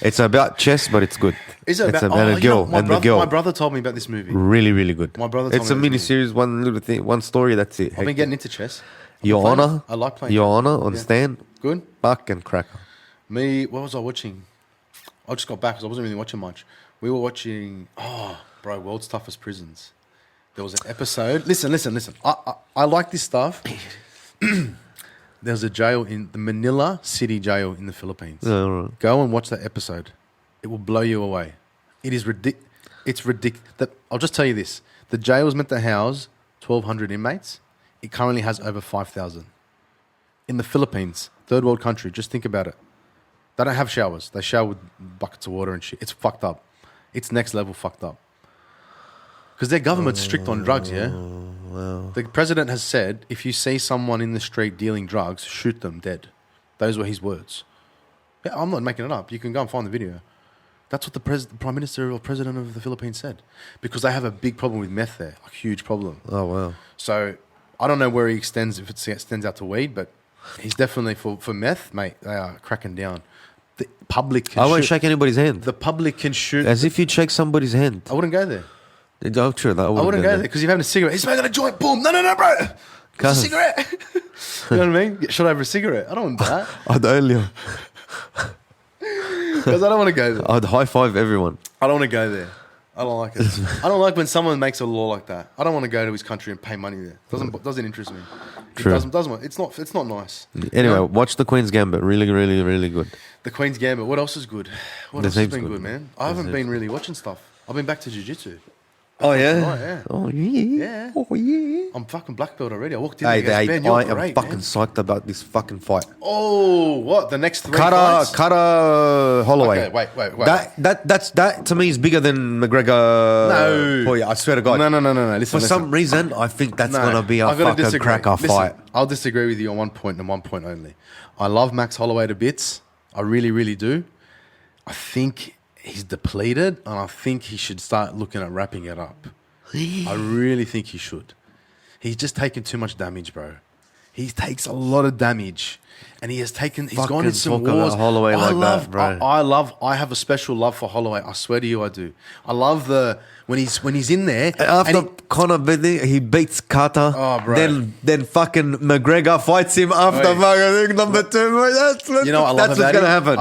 It's about chess, but it's good. Is it it's about a girl and the girl? My brother told me about this movie. Really, really good. My brother told It's a mini series, one little thing, one story. That's it. I've been getting into chess. Your Honor. I like playing. Your Honor on stand. Good. Fucking cracker. What was I watching? I just got back because I wasn't really watching much. We were watching. Oh, bro, World's Toughest Prisons. There was an episode. Listen. I like this stuff. There's a jail in the Manila City Jail in the Philippines. Oh, right. Go and watch that episode. It will blow you away. It is ridiculous. It's ridiculous. I'll just tell you this. The jail is meant to house 1,200 inmates. It currently has over 5,000. In the Philippines, third world country, just think about it. They don't have showers. They shower with buckets of water and shit. It's fucked up. It's next level fucked up. Because their government's strict on drugs, yeah? Wow. The president has said, if you see someone in the street dealing drugs, shoot them dead. Those were his words. Yeah, I'm not making it up. You can go and find the video. That's what the Prime Minister or President of the Philippines said. Because they have a big problem with meth there, a huge problem. Oh wow. So I don't know where he extends, if it extends out to weed, but he's definitely for meth, mate. They are cracking down. The public can I won't shoot. shake anybody's hand. The public can shoot. As if you'd shake somebody's hand. I wouldn't go there. Oh, true. That I wouldn't go there because you're having a cigarette. He's smoking a joint. Boom. No, bro. It's a Cuz. cigarette. You know what I mean? Get shot over a cigarette. I don't want that. I'd earlier. Because I don't want to go there. I'd high five everyone. I don't want to go there. I don't like it. I don't like when someone makes a law like that. I don't want to go to his country and pay money there. Doesn't interest me. True. It doesn't. It's not nice. Anyway, You know? watch The Queen's Gambit. Really, really, really good. The Queen's Gambit. What else is good? What The else has name's been good. good, man? I haven't been really watching stuff. I've been back to jiu-jitsu. Oh Right, yeah. yeah. Oh yeah. Yeah. Oh yeah. I'm fucking black belt already. I walked in Hey, there against Ben. You're I am great, fucking man. psyched about this fucking fight. Oh, what? The next 3 fights? Carter Holloway. Okay, wait. That to me is bigger than McGregor. No. Oh yeah, I swear to God. No. Listen, For some reason, I think that's gonna be a I've gotta fucking disagree. cracker Listen, fight. I'll disagree with you on one point and one point only. I love Max Holloway to bits. I really, really do. I think he's depleted, and I think he should start looking at wrapping it up. I really think he should. He's just taken too much damage, bro. He takes a lot of damage, and he's gone in some talk about wars. Holloway like that, bro. I have a special love for Holloway. I swear to you, I do. I love when he's in there. After and Conor he beats Carter. Oh, bro. Then fucking McGregor fights him after Wait. fucking number 2. Bro. That's you know what I love what's about gonna him? happen.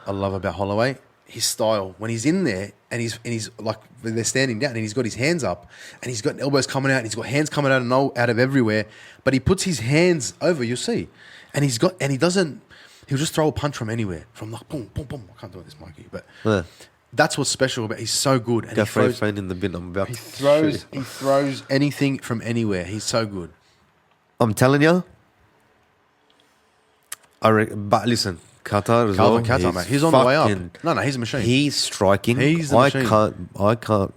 I love about Holloway. His style when he's in there and he's like they're standing down and he's got his hands up and he's got elbows coming out and he's got hands coming out of everywhere, but he puts his hands over. You'll see, and he'll just throw a punch from anywhere, from like boom, boom, boom. I can't do it this, Mikey, but Yeah. that's what's special about. He's so good, and Got friend in the bin. I'm about he to throws shoot. he throws anything from anywhere. He's so good. I'm telling you. But listen, Qatar as Calvin well. Qatar, mate. He's on the way up. fucking- No, he's a machine. He's striking. He's a I machine. can't.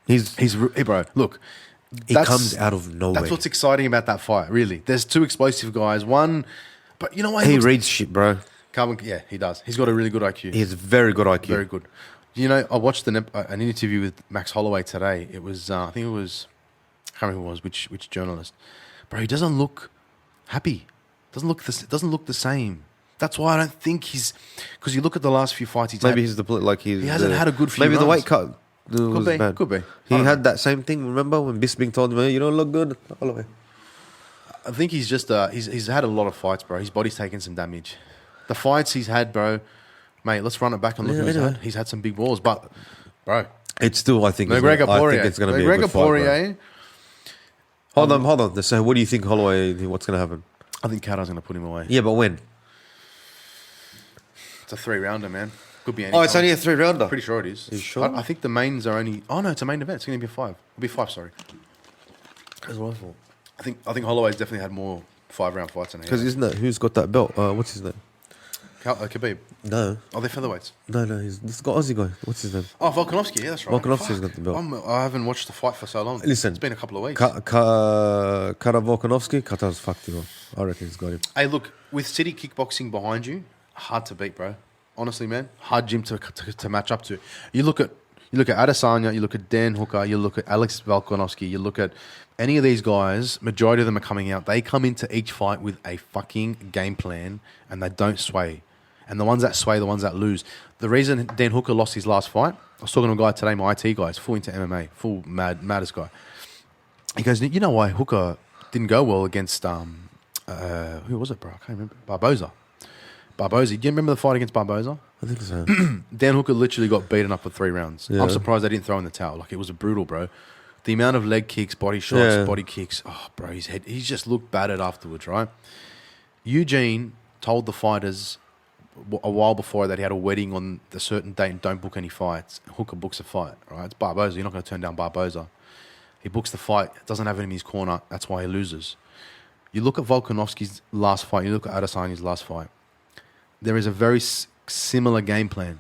Hey, bro. Look, He comes out of nowhere. That's what's exciting about that fight. Really, there's 2 explosive guys. One, but you know what? He reads shit, bro. Calvin, yeah, he does. He's got a really good IQ. He has very good IQ. Very good. You know, I watched an interview with Max Holloway today. It was, I think it was, I can't remember who it was, which journalist. Bro, he doesn't look happy. Doesn't look the same. That's why I don't think because you look at the last few fights he's Maybe had. he's he hasn't had a good few Maybe the runs. weight cut was be, bad. could be. He I don't had that same thing. Remember when Bisping told him, "You don't look good." Holloway. I think he's just he's had a lot of fights, bro. His body's taken some damage. The fights he's had, bro, mate. Let's run it back and look Yeah, at what anyway. he's had some big wars, but bro, It's still, I think, McGregor Poirier. I think it's going to be a good fight, bro. Poirier. Hold on. So, what do you think, Holloway? What's going to happen? I think Qatar's going to put him away. Yeah, but when? It's a 3-rounder, man. Could be any. Oh, it's only a 3-rounder. Pretty sure it is. You sure? I think the mains are only. Oh no, it's a main event. It's going to be a 5. It'll be 5. Sorry. That's what I thought. I think Holloway's definitely had more 5-round fights than he. Because isn't that who's got that belt? What's his name? Khabib. No, Oh, they're featherweights. no. He's got Aussie guy. What's his name? Oh, Volkanovski. Yeah, that's right. Volkanovski's Fuck. got the belt. I haven't watched the fight for so long. Listen, it's been a couple of weeks. Kara Volkanovski. Qatar's fucked him off. I reckon he's got him. Hey, look, with City Kickboxing behind you, hard to beat, bro. Honestly, man, hard gym to match up to. You look at Adesanya, you look at Dan Hooker, you look at Alex Volkanovski, you look at any of these guys. Majority of them are coming out. They come into each fight with a fucking game plan, and they don't sway. And the ones that sway, the ones that lose. The reason Dan Hooker lost his last fight, I was talking to a guy today, my IT guy, he's full into MMA, full maddest guy. He goes, you know why Hooker didn't go well against who was it, bro? I can't remember. Barboza. Do you remember the fight against Barboza? I think so. Dan Hooker literally got beaten up for 3 rounds. Yeah. I'm surprised they didn't throw in the towel. Like, it was brutal, bro. The amount of leg kicks, body shots, Yeah. body kicks. Oh, bro, he's just looked battered afterwards, right? Eugene told the fighters a while before that he had a wedding on a certain date and don't book any fights. Hooker books a fight, right? It's Barboza. You're not going to turn down Barboza. He books the fight, doesn't have him in his corner. That's why he loses. You look at Volkanovski's last fight, you look at Adesanya's last fight. There is a very similar game plan.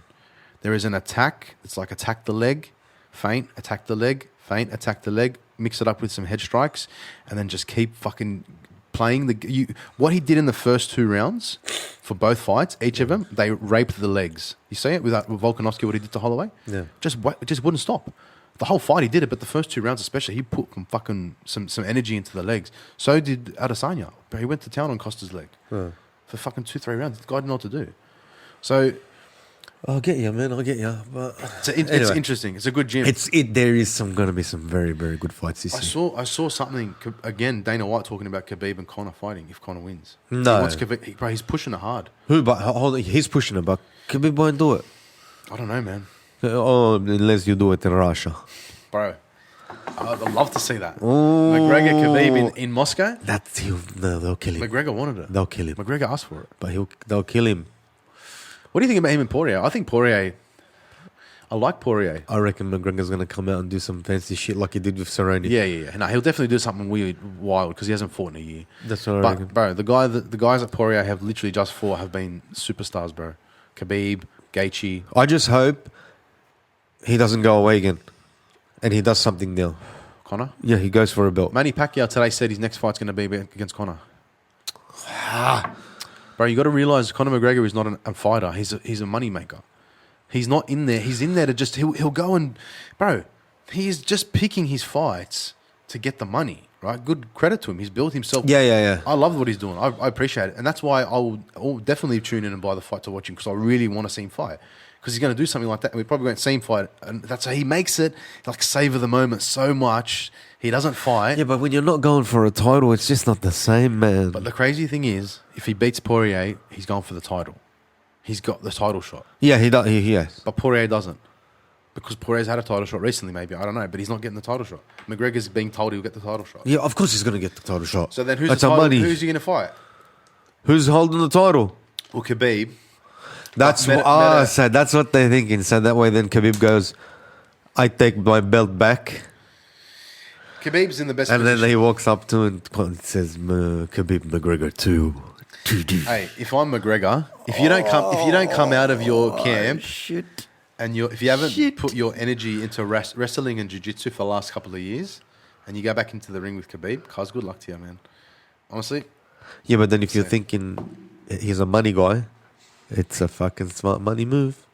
There is an attack. It's like attack the leg, feint, attack the leg, feint, attack the leg, mix it up with some head strikes, and then just keep fucking playing what he did in the first 2 rounds for both fights, each of them, they raped the legs. You see it with Volkanovski, what he did to Holloway? Yeah. Just wouldn't stop. The whole fight he did it, but the first 2 rounds especially, he put some energy into the legs. So did Adesanya. But he went to town on Costa's leg for fucking 2-3 rounds. The guy didn't know what to do. So I'll get you, man. I'll get you. But it's interesting. It's a good gym. There is going to be some very, very good fights this year. I saw something again. Dana White talking about Khabib and Conor fighting if Conor wins. No, he wants Khabib, bro, he's pushing it hard. Who? But hold on, he's pushing it, but Khabib won't do it. I don't know, man. Oh, unless you do it in Russia, bro. I'd love to see that. Ooh. McGregor Khabib in Moscow. No, they'll kill him. McGregor wanted it. They'll kill him. McGregor asked for it, but they'll kill him. What do you think about him and Poirier? I think Poirier. I like Poirier. I reckon McGregor's going to come out and do some fancy shit like he did with Cerrone. Yeah. No, he'll definitely do something weird, wild, because he hasn't fought in a year. That's what I reckon. Bro, the guys that Poirier have literally just fought have been superstars, bro. Khabib, Gaethje. I just hope he doesn't go away again, and he does something now. Conor? Yeah, he goes for a belt. Manny Pacquiao today said his next fight's going to be against Conor. Bro, you got to realize Conor McGregor is not a fighter. He's a money maker. He's not in there. He's in there to just he'll go and bro. He's just picking his fights to get the money. Right? Good credit to him. He's built himself. Yeah. I love what he's doing. I appreciate it, and that's why I'll definitely tune in and buy the fight to watch him because I really want to see him fight. Because he's going to do something like that. And we probably won't see him fight. And that's how he makes it like savor the moment so much. He doesn't fight. Yeah, but when you're not going for a title, it's just not the same, man. But the crazy thing is, if he beats Poirier, he's going for the title. He's got the title shot. Yeah, he does. He has. But Poirier doesn't. Because Poirier's had a title shot recently, maybe. I don't know. But he's not getting the title shot. McGregor's being told he'll get the title shot. Yeah, of course he's going to get the title shot. So then who's That's the title? money. Who's he going to fight? Who's holding the title? Well, Khabib. That's so that's what they're thinking. So that way, then Khabib goes, "I take my belt back." Khabib's in the best and position. Then he walks up to and says, "Khabib McGregor 2." Hey, if I'm McGregor, if you don't come out of your camp, and if you haven't put your energy into wrestling and jiu-jitsu for the last couple of years, and you go back into the ring with Khabib, cuz good luck to you, man. Honestly. Yeah, but then if you're thinking he's a money guy. It's a fucking smart money move.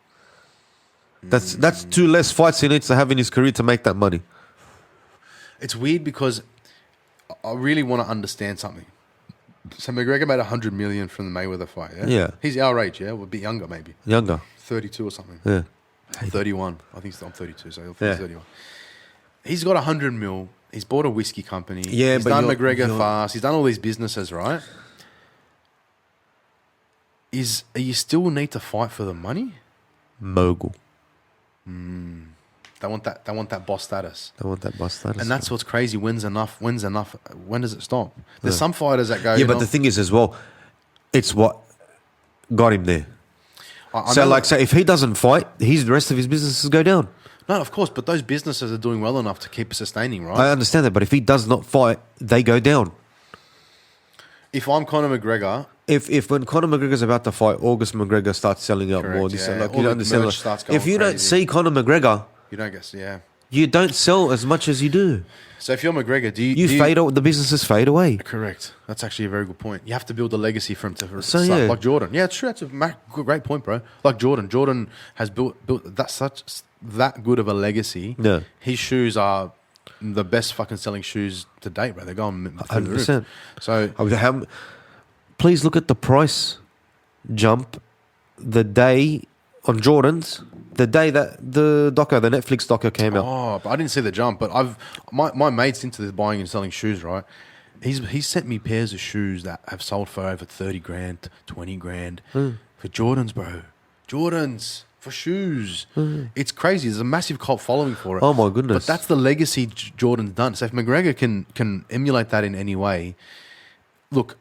That's 2 less fights he needs to have in his career to make that money. It's weird because I really want to understand something. So McGregor made 100 million from the Mayweather fight, yeah? Yeah. He's our age, yeah? We're a bit younger, maybe. Younger. 32 or something. Yeah. I'm 31. I think I'm 32, so he'll Yeah. 31. He's got 100 mil. He's bought a whiskey company. Yeah, he's done McGregor fast. He's done all these businesses, right? You still need to fight for the money? Mogul. They want that boss status. And that's what's crazy. When's enough? When does it stop? There's some fighters that go. Yeah, but the thing is as well, it's what got him there. So if he doesn't fight, the rest of his businesses go down. No, of course, but those businesses are doing well enough to keep sustaining, right? I understand that, but if he does not fight, they go down. If I'm Conor McGregor. If when Conor McGregor's about to fight, August McGregor starts selling out more. Yeah. You don't understand. If you don't see Conor McGregor, you don't guess. Yeah, you don't sell as much as you do. So if you're McGregor, the businesses fade away. Correct. That's actually a very good point. You have to build a legacy for him to start, like Jordan. Yeah, it's true. That's a great point, bro. Like Jordan. Jordan has built that good of a legacy. Yeah. His shoes are the best fucking selling shoes to date, bro. They're going 100%. So please look at the price jump the day on Jordans, the day that the Netflix doco came out. Oh, but I didn't see the jump, but my mate's into this buying and selling shoes, right? He's sent me pairs of shoes that have sold for over 30 grand, 20 grand for Jordans, bro. Jordans for shoes. It's crazy. There's a massive cult following for it. Oh my goodness. But that's the legacy Jordan's done. So if McGregor can emulate that in any way, look,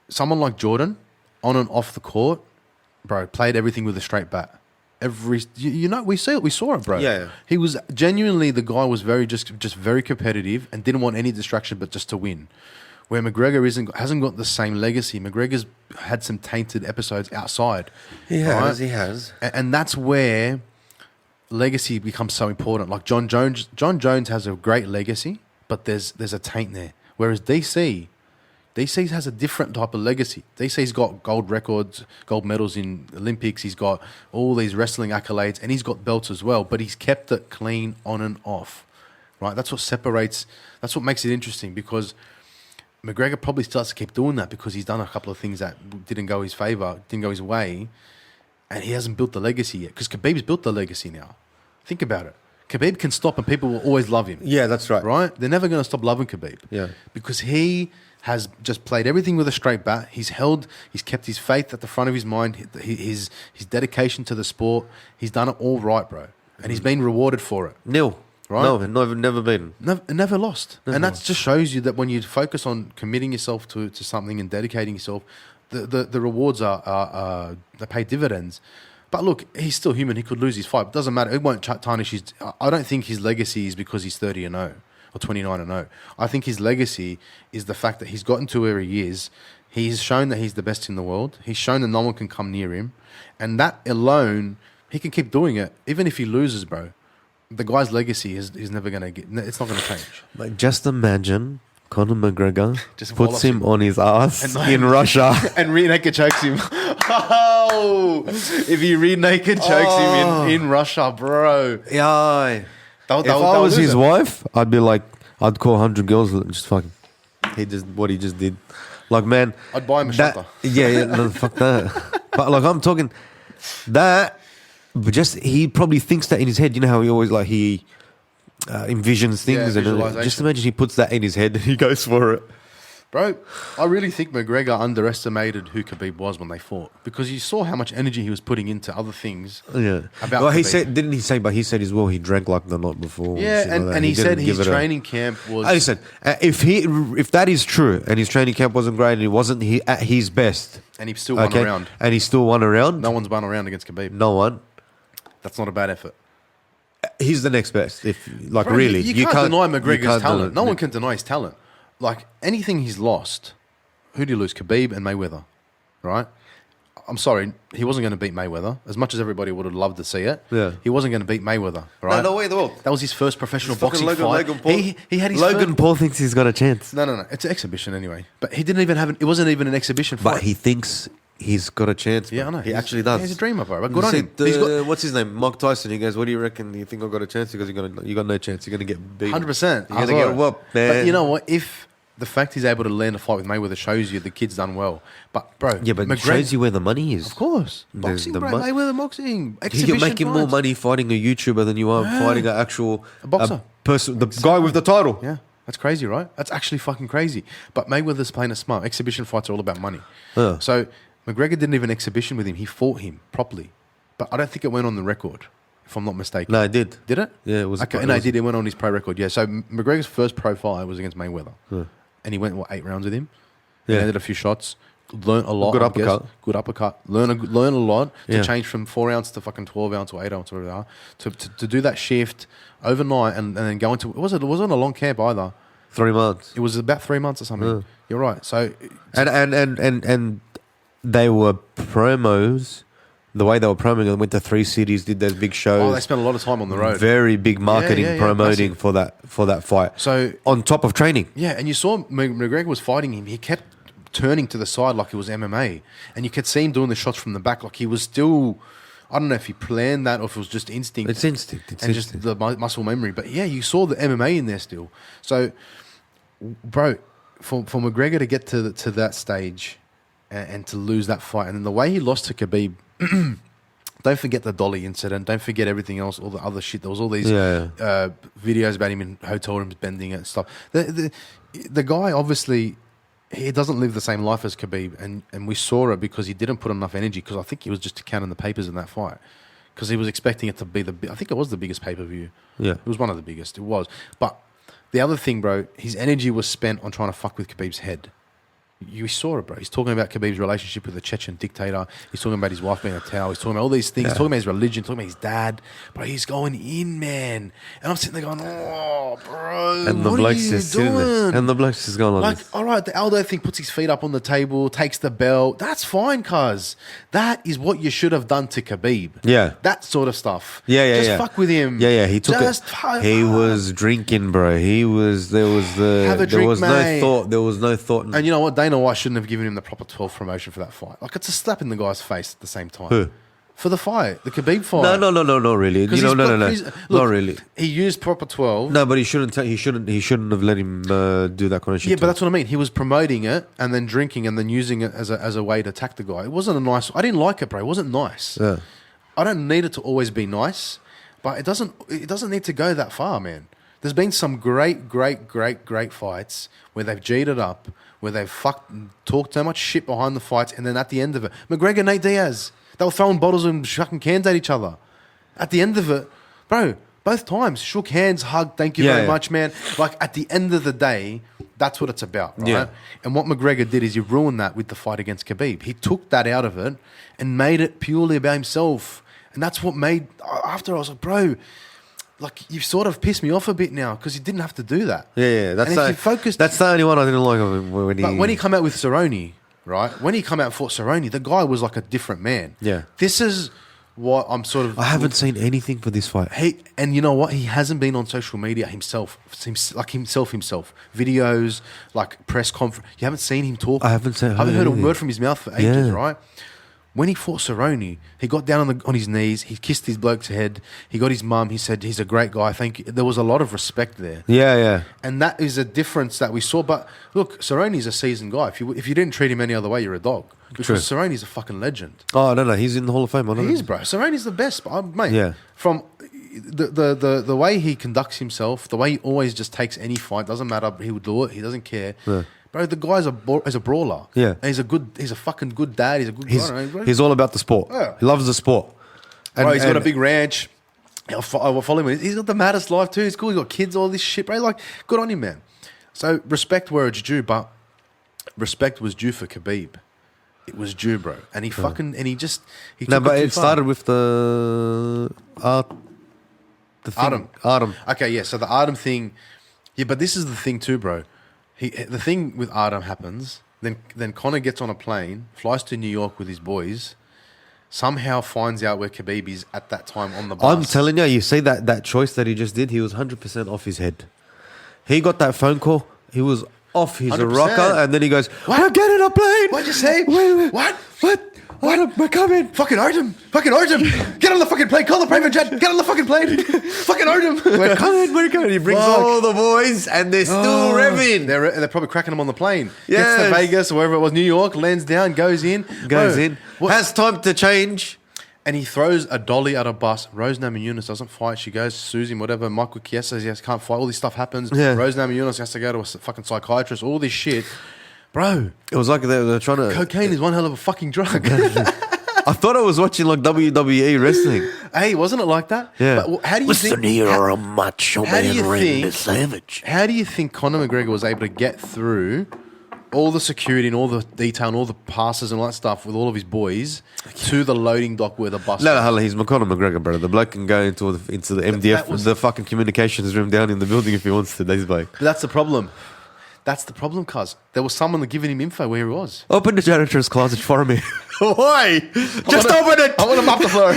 someone like Jordan, on and off the court, bro, played everything with a straight bat. We saw it, bro. Yeah. He was genuinely, the guy was very just very competitive and didn't want any distraction but just to win. Where McGregor hasn't got the same legacy. McGregor's had some tainted episodes outside. He has. And that's where legacy becomes so important. Like John Jones has a great legacy, but there's a taint there. Whereas DC, DC has a different type of legacy. DC's got gold records, gold medals in Olympics. He's got all these wrestling accolades, and he's got belts as well. But he's kept it clean on and off, right? That's what separates. That's what makes it interesting, because McGregor probably starts to keep doing that because he's done a couple of things that didn't go his favor, didn't go his way, and he hasn't built the legacy yet. Because Khabib's built the legacy now. Think about it. Khabib can stop, and people will always love him. Yeah, that's right. Right? They're never going to stop loving Khabib. Yeah. Because he has just played everything with a straight bat. He's kept his faith at the front of his mind, his dedication to the sport. He's done it all right, bro. And he's been rewarded for it. Nil. Right? No, never beaten. Never lost. And that just shows you that when you focus on committing yourself to something and dedicating yourself, the rewards are they pay dividends. But look, he's still human. He could lose his fight. It doesn't matter. It won't tarnish his... I don't think his legacy is because he's 30-0 or 29-0. I think his legacy is the fact that he's gotten to where he is. He's shown that he's the best in the world. He's shown that no one can come near him. And that alone, he can keep doing it. Even if he loses, bro, the guy's legacy is never going to get... It's not going to change. Like, just imagine Conor McGregor Just puts him on his ass And in Russia. And rear naked chokes him. Oh! If he rear naked chokes him in Russia, bro. Yeah. They'll If I was lose his it. wife, I'd be like, I'd call 100 girls and just fucking... What he just did. Like, man... I'd buy him a shelter. Yeah, no, fuck that. But, like, I'm talking... That... But just... He probably thinks that in his head. You know how he always, like, he... envisions things, and visualization. just imagine he puts that in his head and he goes for it. Bro, I really think McGregor underestimated who Khabib was when they fought, because you saw how much energy he was putting into other things. Yeah. About well, he Khabib. said, didn't he say? But he said as well he drank like the night before. Yeah, shit and, like that. and he said didn't his give it training camp was... Listen, if that is true and his training camp wasn't great and he wasn't at his best, and he still won a round. and he still won a round, No one's won a round against Khabib. no one. That's not a bad effort. He's the next best. If like Bro, really, you can't deny McGregor's can't talent. deny- No one can deny his talent. Like, anything he's lost, who did he lose? Khabib and Mayweather, right? I'm sorry, he wasn't going to beat Mayweather. As much as everybody would have loved to see it, Yeah. he wasn't going to beat Mayweather, right? No way in the world. That was his first professional It's fucking boxing fight. Logan Paul. He had his Logan first... Paul thinks he's got a chance, No. It's an exhibition anyway. But he didn't even have... It wasn't even an exhibition fight. but he thinks he's got a chance. Yeah, I man. know. He He's- actually does. He's a dreamer, bro. But You good on see, him. He's got... what's his name? Mike Tyson. He goes, "What do you reckon? Do you think I got a chance?" He goes, "You got no chance. You're gonna get beat. 100%. You're gonna get whooped, man." But you know what? If the fact he's able to land a fight with Mayweather shows you the kid's done well. But, bro... Yeah, but it shows you where the money is. Of course. There's Boxing, the bro. Mayweather boxing. You're Exhibition making more fights. money fighting a YouTuber than you are fighting an actual A boxer. person, the guy with the title. Yeah. That's crazy, right? That's actually fucking crazy. But Mayweather's playing it smart. Exhibition fights are all about money. Yeah. So McGregor didn't even exhibition with him. He fought him properly. But I don't think it went on the record, if I'm not mistaken. No, I did. Did it? Yeah, it was. Okay, it no, was- it did. It went on his pro record. Yeah. So McGregor's first pro fight was against Mayweather. And he went, 8 rounds with him? Yeah. Landed a few shots. Learned a lot. Good I guess. uppercut. Good uppercut. Learn a lot to Yeah. change from 4 ounce to fucking 12 ounce or 8 ounce, whatever they are. To do that shift overnight and then go into... It wasn't a long camp either. 3 months. It was about 3 months or something. Yeah. You're right. So... And they were promos. The way they were promoting, they went to 3 cities, did those big shows. Oh, they spent a lot of time on the road. Very big marketing, yeah, promoting massive. for that fight. So... On top of training. Yeah, and you saw McGregor was fighting him. He kept turning to the side like it was MMA. And you could see him doing the shots from the back like he was still... I don't know if he planned that or if it was just instinct. It's instinct. It's and instinct. just the muscle memory. But yeah, you saw the MMA in there still. So, bro, for McGregor to get to that stage and to lose that fight, and then the way he lost to Khabib, don't forget the dolly incident. Don't forget everything else, all the other shit. There was all these videos about him in hotel rooms bending it and stuff. The guy obviously... He doesn't live the same life as Khabib, and we saw it because he didn't put enough energy, because I think he was just counting the papers in that fight, because he was expecting it to be I think it was the biggest pay-per-view. Yeah. It was one of the biggest. It was. But the other thing, bro, his energy was spent on trying to fuck with Khabib's head. You saw it, bro. He's talking about Khabib's relationship with the Chechen dictator. He's talking about his wife being a towel. He's talking about all these things. He's talking about his religion, talking about his dad. But he's going in, man. And I'm sitting there going, oh, bro, And the what are bloke's you just sitting there. doing? And the bloke's just going Like, this. all right, the Aldo thing, puts his feet up on the table, takes the belt. That's fine, cuz. That is what you should have done to Khabib. Yeah. That sort of stuff. Yeah. Just fuck with him. Yeah. He took Just it. He was drinking, bro. There was Have a there drink, was mate. no thought. There was no thought. And you know what? Dana White shouldn't have given him the proper 12 promotion for that fight. Like, it's a slap in the guy's face at the same time. Who? For the fight, the Khabib fight. No, not really. You know, no. Look, Not really. He used proper 12. No, but he shouldn't have let him do that kind of shit. Yeah, but that's what I mean. He was promoting it and then drinking and then using it as a way to attack the guy. It wasn't a nice. I didn't like it, bro. It wasn't nice. Yeah. I don't need it to always be nice, but it doesn't need to go that far, man. There's been some great fights where they've G'd it up, where they've talked so much shit behind the fights, and then at the end of it, McGregor, Nate Diaz, they were throwing bottles and fucking cans at each other. At the end of it, bro, both times, shook hands, hugged, thank you very much, man. Like, at the end of the day, that's what it's about, right? Yeah. And what McGregor did is he ruined that with the fight against Khabib. He took that out of it and made it purely about himself. And that's what made, after I was like, bro, like, you've sort of pissed me off a bit now because you didn't have to do that. Yeah. That's the only one I didn't like of him when he come out with Cerrone, right? When he come out and fought Cerrone, the guy was like a different man. Yeah. This is what I'm sort of... I haven't seen anything for this fight. And you know what? He hasn't been on social media himself. Videos, like press conference. You haven't seen him talk. I haven't heard heard a anything. word from his mouth for ages, Yeah. right? When he fought Cerrone, he got down on his knees. He kissed his bloke's head. He got his mum. He said, he's a great guy. Thank you. There was a lot of respect there. Yeah. And that is a difference that we saw. But look, Cerrone's a seasoned guy. If you didn't treat him any other way, you're a dog. Because Cerrone's a fucking legend. Oh, no. He's in the Hall of Fame. He is, bro. Cerrone's the best, mate. Yeah. From the way he conducts himself, the way he always just takes any fight, doesn't matter. He would do it. He doesn't care. Yeah. Bro, the guy's a brawler. Yeah. And he's a fucking good dad. He's a good guy. He's all about the sport. Yeah. He loves the sport. Bro, he's got a big ranch. I'll follow him. He's got the maddest life too. He's cool. He's got kids, all this shit, bro. Like, good on him, man. So respect where it's due, but respect was due for Khabib. It was due, bro. And he took but it it started with the thing. Artem. Okay, yeah. So the Artem thing, yeah. But this is the thing too, bro. The thing with Artem happens. Then Conor gets on a plane, flies to New York with his boys. Somehow finds out where Khabib is at that time on the bus. I'm telling you, you see that choice that he just did. He was 100% off his head. He got that phone call. He was off his 100%. rocker, and then he goes, What? "I'm getting a plane." What'd you say? Wait. What? Artem, we're coming. Fucking Artem! Get on the fucking plane! Call the private jet! Get on the fucking plane! Fucking Artem! We're coming. He brings all the boys, and they're still revving. They're probably cracking him on the plane. Yes. Gets to Vegas or wherever it was, New York, lands down, goes in. Has time to change. And he throws a dolly at a bus. Rose Namajunas doesn't fight. She goes, sues him, whatever. Michael Chiesa says he can't fight. All this stuff happens. Yeah. Rose Namajunas has to go to a fucking psychiatrist. All this shit. Bro, It was like they were trying to... cocaine is one hell of a fucking drug. I thought I was watching like WWE wrestling. Hey, wasn't it like that? Yeah. But how do you think... Here are a macho How do you man, Randy think- Savage. How do you think Conor McGregor was able to get through all the security and all the detail and all the passes and all that stuff with all of his boys to the loading dock where the bus... No, he's Conor McGregor, brother. The bloke can go into the MDF, the fucking communications room down in the building if he wants to. But that's the problem. That's the problem, cuz. There was someone giving him info where he was. open the janitor's closet for me. Why? Just open it. I want him off the floor.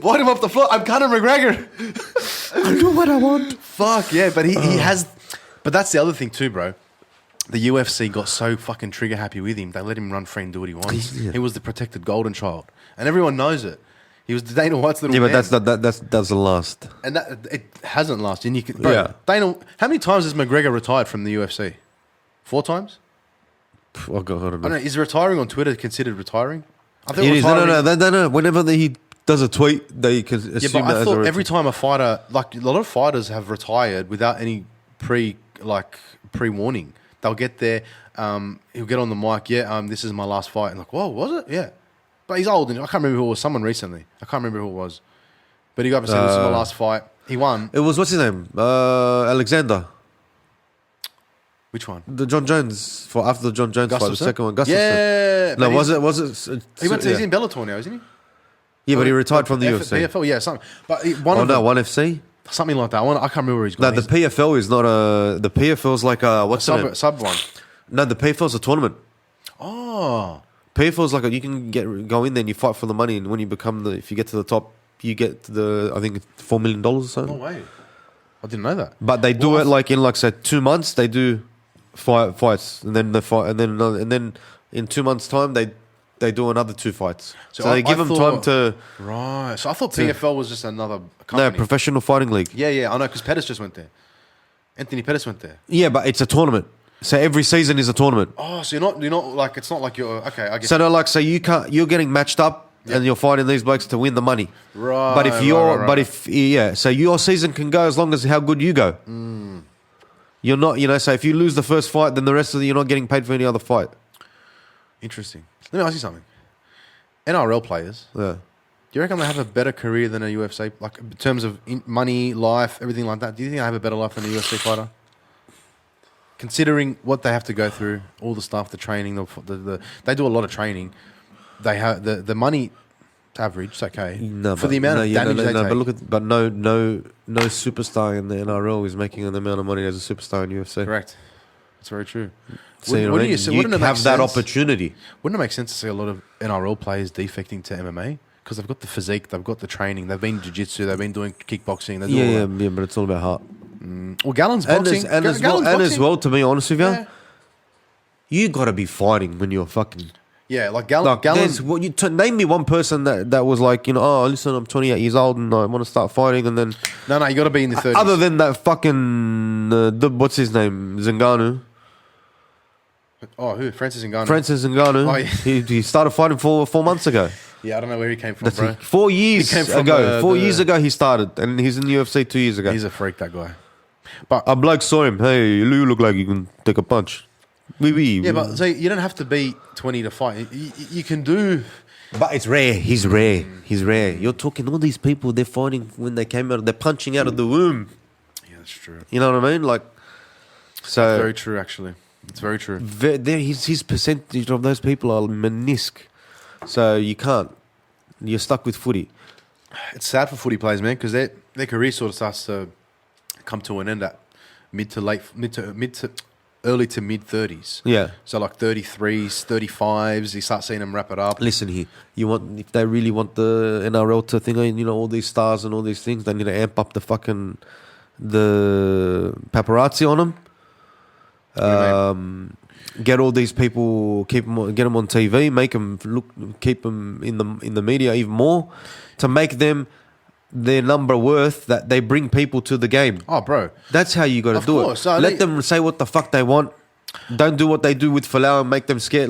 Want him off the floor? I'm Conor McGregor. I'll do what I want. Fuck, yeah, but he has... But that's the other thing too, bro. The UFC got so fucking trigger happy with him, they let him run free and do what he wants. Yeah. He was the protected golden child. And everyone knows it. He was Dana White's little Yeah, man. but that doesn't last. And that it hasn't lasted. And you can, bro, Yeah. Dana, how many times has McGregor retired from the UFC? 4 times? Oh God, I don't I know. don't know. Is retiring on Twitter considered retiring? I think It is. retiring- No. Whenever he does a tweet, they can assume Yeah, but that I as thought a every time a fighter, like a lot of fighters have retired without any pre-warning. They'll get there, he'll get on the mic, this is my last fight. And like, whoa, was it? Yeah. But he's old, and I can't remember who it was, someone recently. I can't remember who it was. But he got up and said, this is my last fight. He won. It was, what's his name? Alexander. Which one? The John Jones, after the John Jones fight, the Gustafsson? second one. Gustafsson. Yeah. No, but was he's- it? He went to, yeah. he's in Bellator now, isn't he? Yeah, but he retired from the UFC. PFL, yeah, something. But One FC? something like that. I can't remember where he's No, going. the PFL is not a... The PFL is like a... What's the name? sub one. No, the PFL is a tournament. Oh. PFL is like you can go in there and you fight for the money, and when you become if you get to the top, you get I think $4 million or so. No way. I didn't know that. But they do it like in say 2 months. They do fights, and then and then in 2 months' time they do another 2 fights. So they give them time to. Right. So I thought PFL was just another company. No, professional fighting league. Yeah, I know, because Pettis just went there. Anthony Pettis went there. Yeah, but it's a tournament. So every season is a tournament. Oh, so you're not like, it's not like you're, okay, I guess. So they're like, so you're getting matched up and you're fighting these blokes to win the money. Right. But if you're, so your season can go as long as how good you go. You're not, so if you lose the first fight, then the rest of you're not getting paid for any other fight. Interesting. Let me ask you something. NRL players. Yeah. Do you reckon they have a better career than a UFC? Like, in terms of money, life, everything like that? Do you think they have a better life than a UFC fighter? Considering what they have to go through, all the stuff, the training, they do a lot of training. They have the money average, it's okay. No, for the amount of damage they take. But no superstar in the NRL is making the amount of money as a superstar in UFC. Correct. That's very true. So wouldn't it have that opportunity. Wouldn't it make sense to see a lot of NRL players defecting to MMA? Because they've got the physique, they've got the training, they've been jiu-jitsu, they've been doing kickboxing. Yeah, but it's all about heart. Well, Gallon's boxing. And as well, to be honest with you, you got to be fighting when you're fucking... Yeah, like Gallon. Name me one person that was like, oh, listen, I'm 28 years old and I want to start fighting, and then... No, you got to be in the 30s. Other than that fucking... what's his name? Zingano. Oh, who? Francis Ngannou. Francis Ngannou. Oh, yeah. He started fighting 4 months ago. Yeah, I don't know where he came from, bro. 4 years ago. 4 years ago he started, and he's in the UFC 2 years ago. He's a freak, that guy. But a bloke saw him. Hey, you look like you can take a punch. Yeah, but so you don't have to be 20 to fight. You can do... But it's rare. He's rare. He's rare. You're talking all these people, they're fighting when they came out, they're punching out of the womb. Yeah, that's true. You know what I mean? Like, so... That's very true, actually. It's very true. His percentage of those people are menisc. So you can't. You're stuck with footy. It's sad for footy players, man, because their career sort of starts to come to an end at mid to early to mid 30s. Yeah. So like 33s, 35s, you start seeing them wrap it up. Listen here, if they really want the NRL to think, all these stars and all these things, they need to amp up the paparazzi on them. Get all these people, get them on TV, make them keep them in the media even more, to make them their number worth, that they bring people to the game. Oh, bro, that's how you got to do it. So let them say what the fuck they want. Don't do what they do with Falau and make them scared.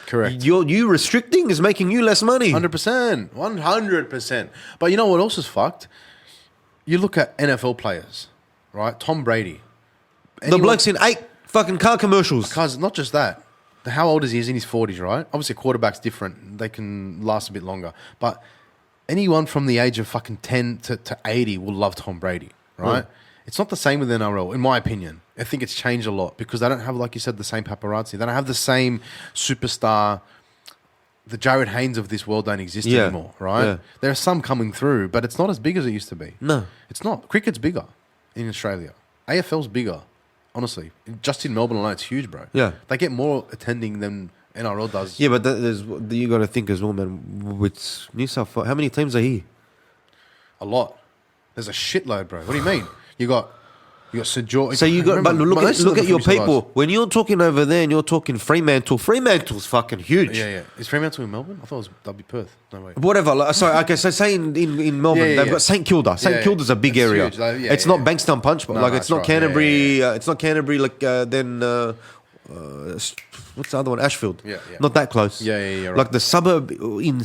Correct. You restricting is making you less money. 100%, 100%. But you know what else is fucked? You look at NFL players, right? Tom Brady. The bloke's in 8 fucking car commercials. Because not just that. How old is he? He's in his 40s, right? Obviously, a quarterback's different. They can last a bit longer. But anyone from the age of fucking 10 to 80 will love Tom Brady, right? It's not the same with NRL, in my opinion. I think it's changed a lot because they don't have, like you said, the same paparazzi. They don't have the same superstar. The Jared Haynes of this world don't exist anymore, right? Yeah. There are some coming through, but it's not as big as it used to be. No. It's not. Cricket's bigger in Australia. AFL's bigger. Honestly, just in Melbourne alone, it's huge, bro. Yeah, they get more attending than NRL does. Yeah, but you got to think as well, man. With New South Wales, how many teams are here? A lot. There's a shitload, bro. What do you mean? You got St George. So you got, but look at your people. When you're talking over there and you're talking Fremantle, Fremantle's fucking huge. Yeah. Is Fremantle in Melbourne? I thought that'd be Perth. No way. Whatever. So say in Melbourne, they've got St Kilda. St Kilda's a big area. It's not Bankstown Punch, but it's not Canterbury. It's not Canterbury. Then what's the other one? Ashfield. Yeah. Not that close. Yeah. Right. Like the suburb in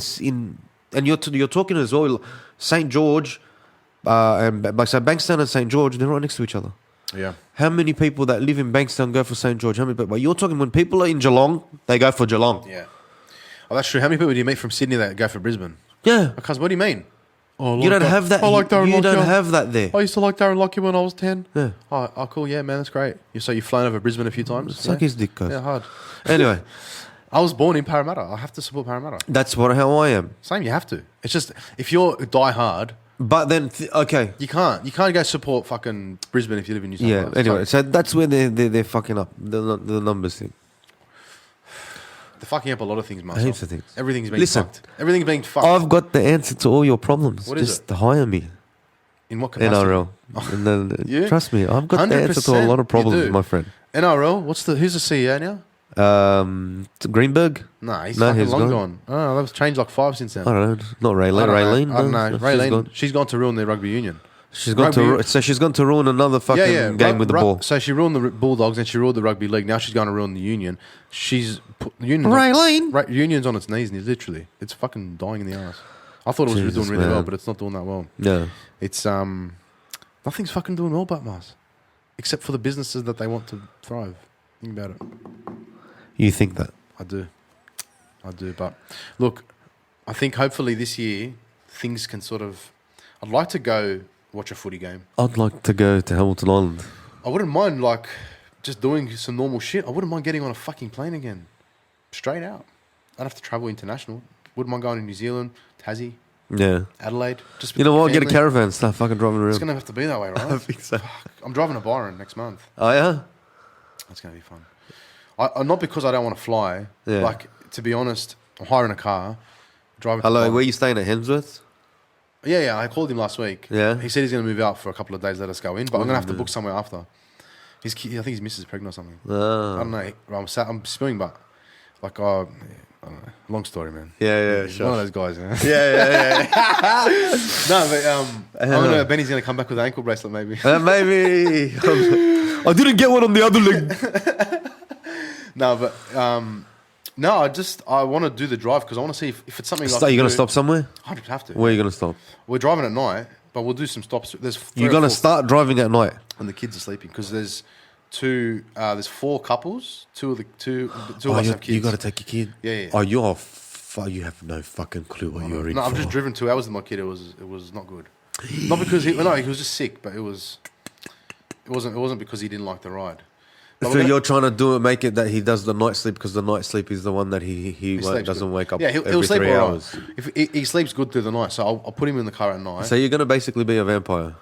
and you're talking as well. St George. And so Bankstown and St George, they're right next to each other. Yeah. How many people that live in Bankstown go for St George? How many people? You're talking when people are in Geelong, they go for Geelong. Yeah. Oh, that's true. How many people do you meet from Sydney that go for Brisbane? Yeah. Because what do you mean? Oh, you don't have that. You don't have that there. I used to like Darren Lockyer when I was 10. Yeah. Oh, cool. Yeah, man, that's great. So you've flown over Brisbane a few times? Suck his dick, guys. Yeah, hard. Anyway. I was born in Parramatta. I have to support Parramatta. That's how I am. Same, you have to. It's just, if you're die hard... But then, okay. You can't go support fucking Brisbane if you live in New South Wales. Yeah, anyway, so that's where they're fucking up, the numbers thing. They're fucking up a lot of things, Marcel. Heaps of things. Everything's being fucked. Everything's being fucked. I've got the answer to all your problems. What is it? Just hire me. In what capacity? NRL. And then, You? trust me, I've got the answer to a 100% lot of problems, you do. my friend. NRL. Who's the CEO now? Greenberg? Nah, he's No, fucking he's long gone. gone. Oh, that was changed like 5 since then. I don't know. Not Raylene. I don't know. Raylene? I don't know. No, Raylene. She's gone to ruin their rugby union. She's gone Rugby- so she's gone to ruin another fucking game with the ball. So she ruined the Bulldogs and she ruined the rugby league. Now she's going to ruin the union. She's put the union. Raylene. Union's on its knees, literally. It's fucking dying in the ass. I thought it was Jesus, doing really well, man. but it's not doing that well. No. It's nothing's fucking doing well, but Mars, except for the businesses that they want to thrive. Think about it. You think that? I do. But look, I think hopefully this year things can sort of. I'd like to go watch a footy game. I'd like to go to Hamilton Island. I wouldn't mind like just doing some normal shit. I wouldn't mind getting on a fucking plane again, straight out. I'd have to travel international. Wouldn't mind going to New Zealand, Tassie, Yeah. Adelaide. Just You know what? with Get a family. caravan. Start fucking driving around. It's gonna have to be that way, right? I think so. I'm driving to Byron next month. Oh yeah. That's gonna be fun. Not because I don't want to fly. Yeah. Like to be honest, I'm hiring a car, driving. to Hello. Byron. Where you staying at Hemsworth? Yeah. I called him last week. Yeah. He said he's gonna move out for a couple of days. Let us go in, but I'm gonna have to book somewhere after. I think his missus is pregnant or something. I Oh. don't know. I'm spewing, but like, I don't know. Long story, man. Yeah. He's one of those guys, man. Yeah. No, but Benny's gonna come back with an ankle bracelet, maybe. Maybe. I didn't get one on the other leg. No, but no, I want to do the drive because I want to see if it's something. Are you gonna stop somewhere? I'd have to. Where are you gonna stop? We're driving at night, but we'll do some stops. There's You're gonna start driving at night. when the kids are sleeping because there's two. There's 4 couples. Two of us have kids. You gotta take your kid. Yeah. Oh, you have no fucking clue what you're in No, for. I've just driven 2 hours with my kid. It was not good. Not because he was just sick, but it wasn't because he didn't like the ride. But So you're trying to make it that he does the night sleep because the night sleep is the one that he sleeps doesn't good. wake up Yeah, he'll every sleep 3 all right. hours. If he sleeps good through the night, so I'll put him in the car at night. So you're gonna basically be a vampire,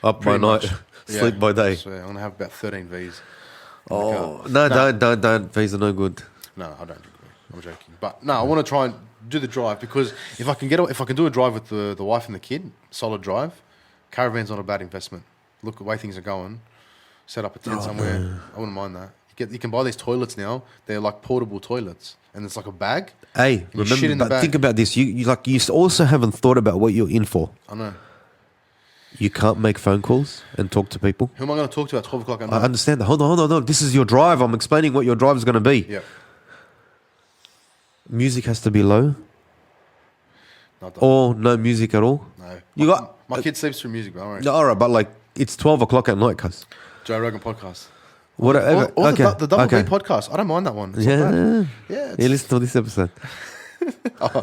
up Pretty by night, much. sleep Yeah. by day. So I'm gonna have about 13 V's. Oh no, don't. These are no good. No, I don't drink beer. I'm joking. But no, I want to try and do the drive because if I can do a drive with the wife and the kid, solid drive, caravan's not a bad investment. Look the way things are going. Set up a tent somewhere. no. I wouldn't mind that. You can buy these toilets now. They're like portable toilets, and it's like a bag. Hey, You shit in remember, the but bag. think about this. You also haven't thought about what you're in for. I know. You can't make phone calls and talk to people. Who am I going to talk to at 12 o'clock at I night? understand that. Hold on. This is your drive. I'm explaining what your drive is going to be. Yeah. Music has to be low No, don't. or no music at all. No. You got My kid sleeps through music, but all right. no, all right, but like it's 12 o'clock at night, cuz. Joe Rogan podcast. Whatever. Or okay. the Double okay. B podcast. I don't mind that one. It's not bad. Yeah. Yeah. Yeah, listen to this episode.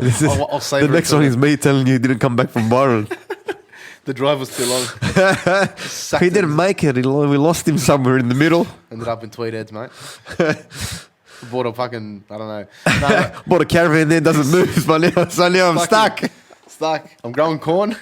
This is- I'll save the next one is me telling you he didn't come back from Byron. The drive was too long. He didn't make it. We lost him somewhere in the middle. Ended up in Tweedheads, mate. Bought a fucking, I don't know. No, Bought a caravan there, doesn't move. So now I'm stuck. Stuck. I'm growing corn.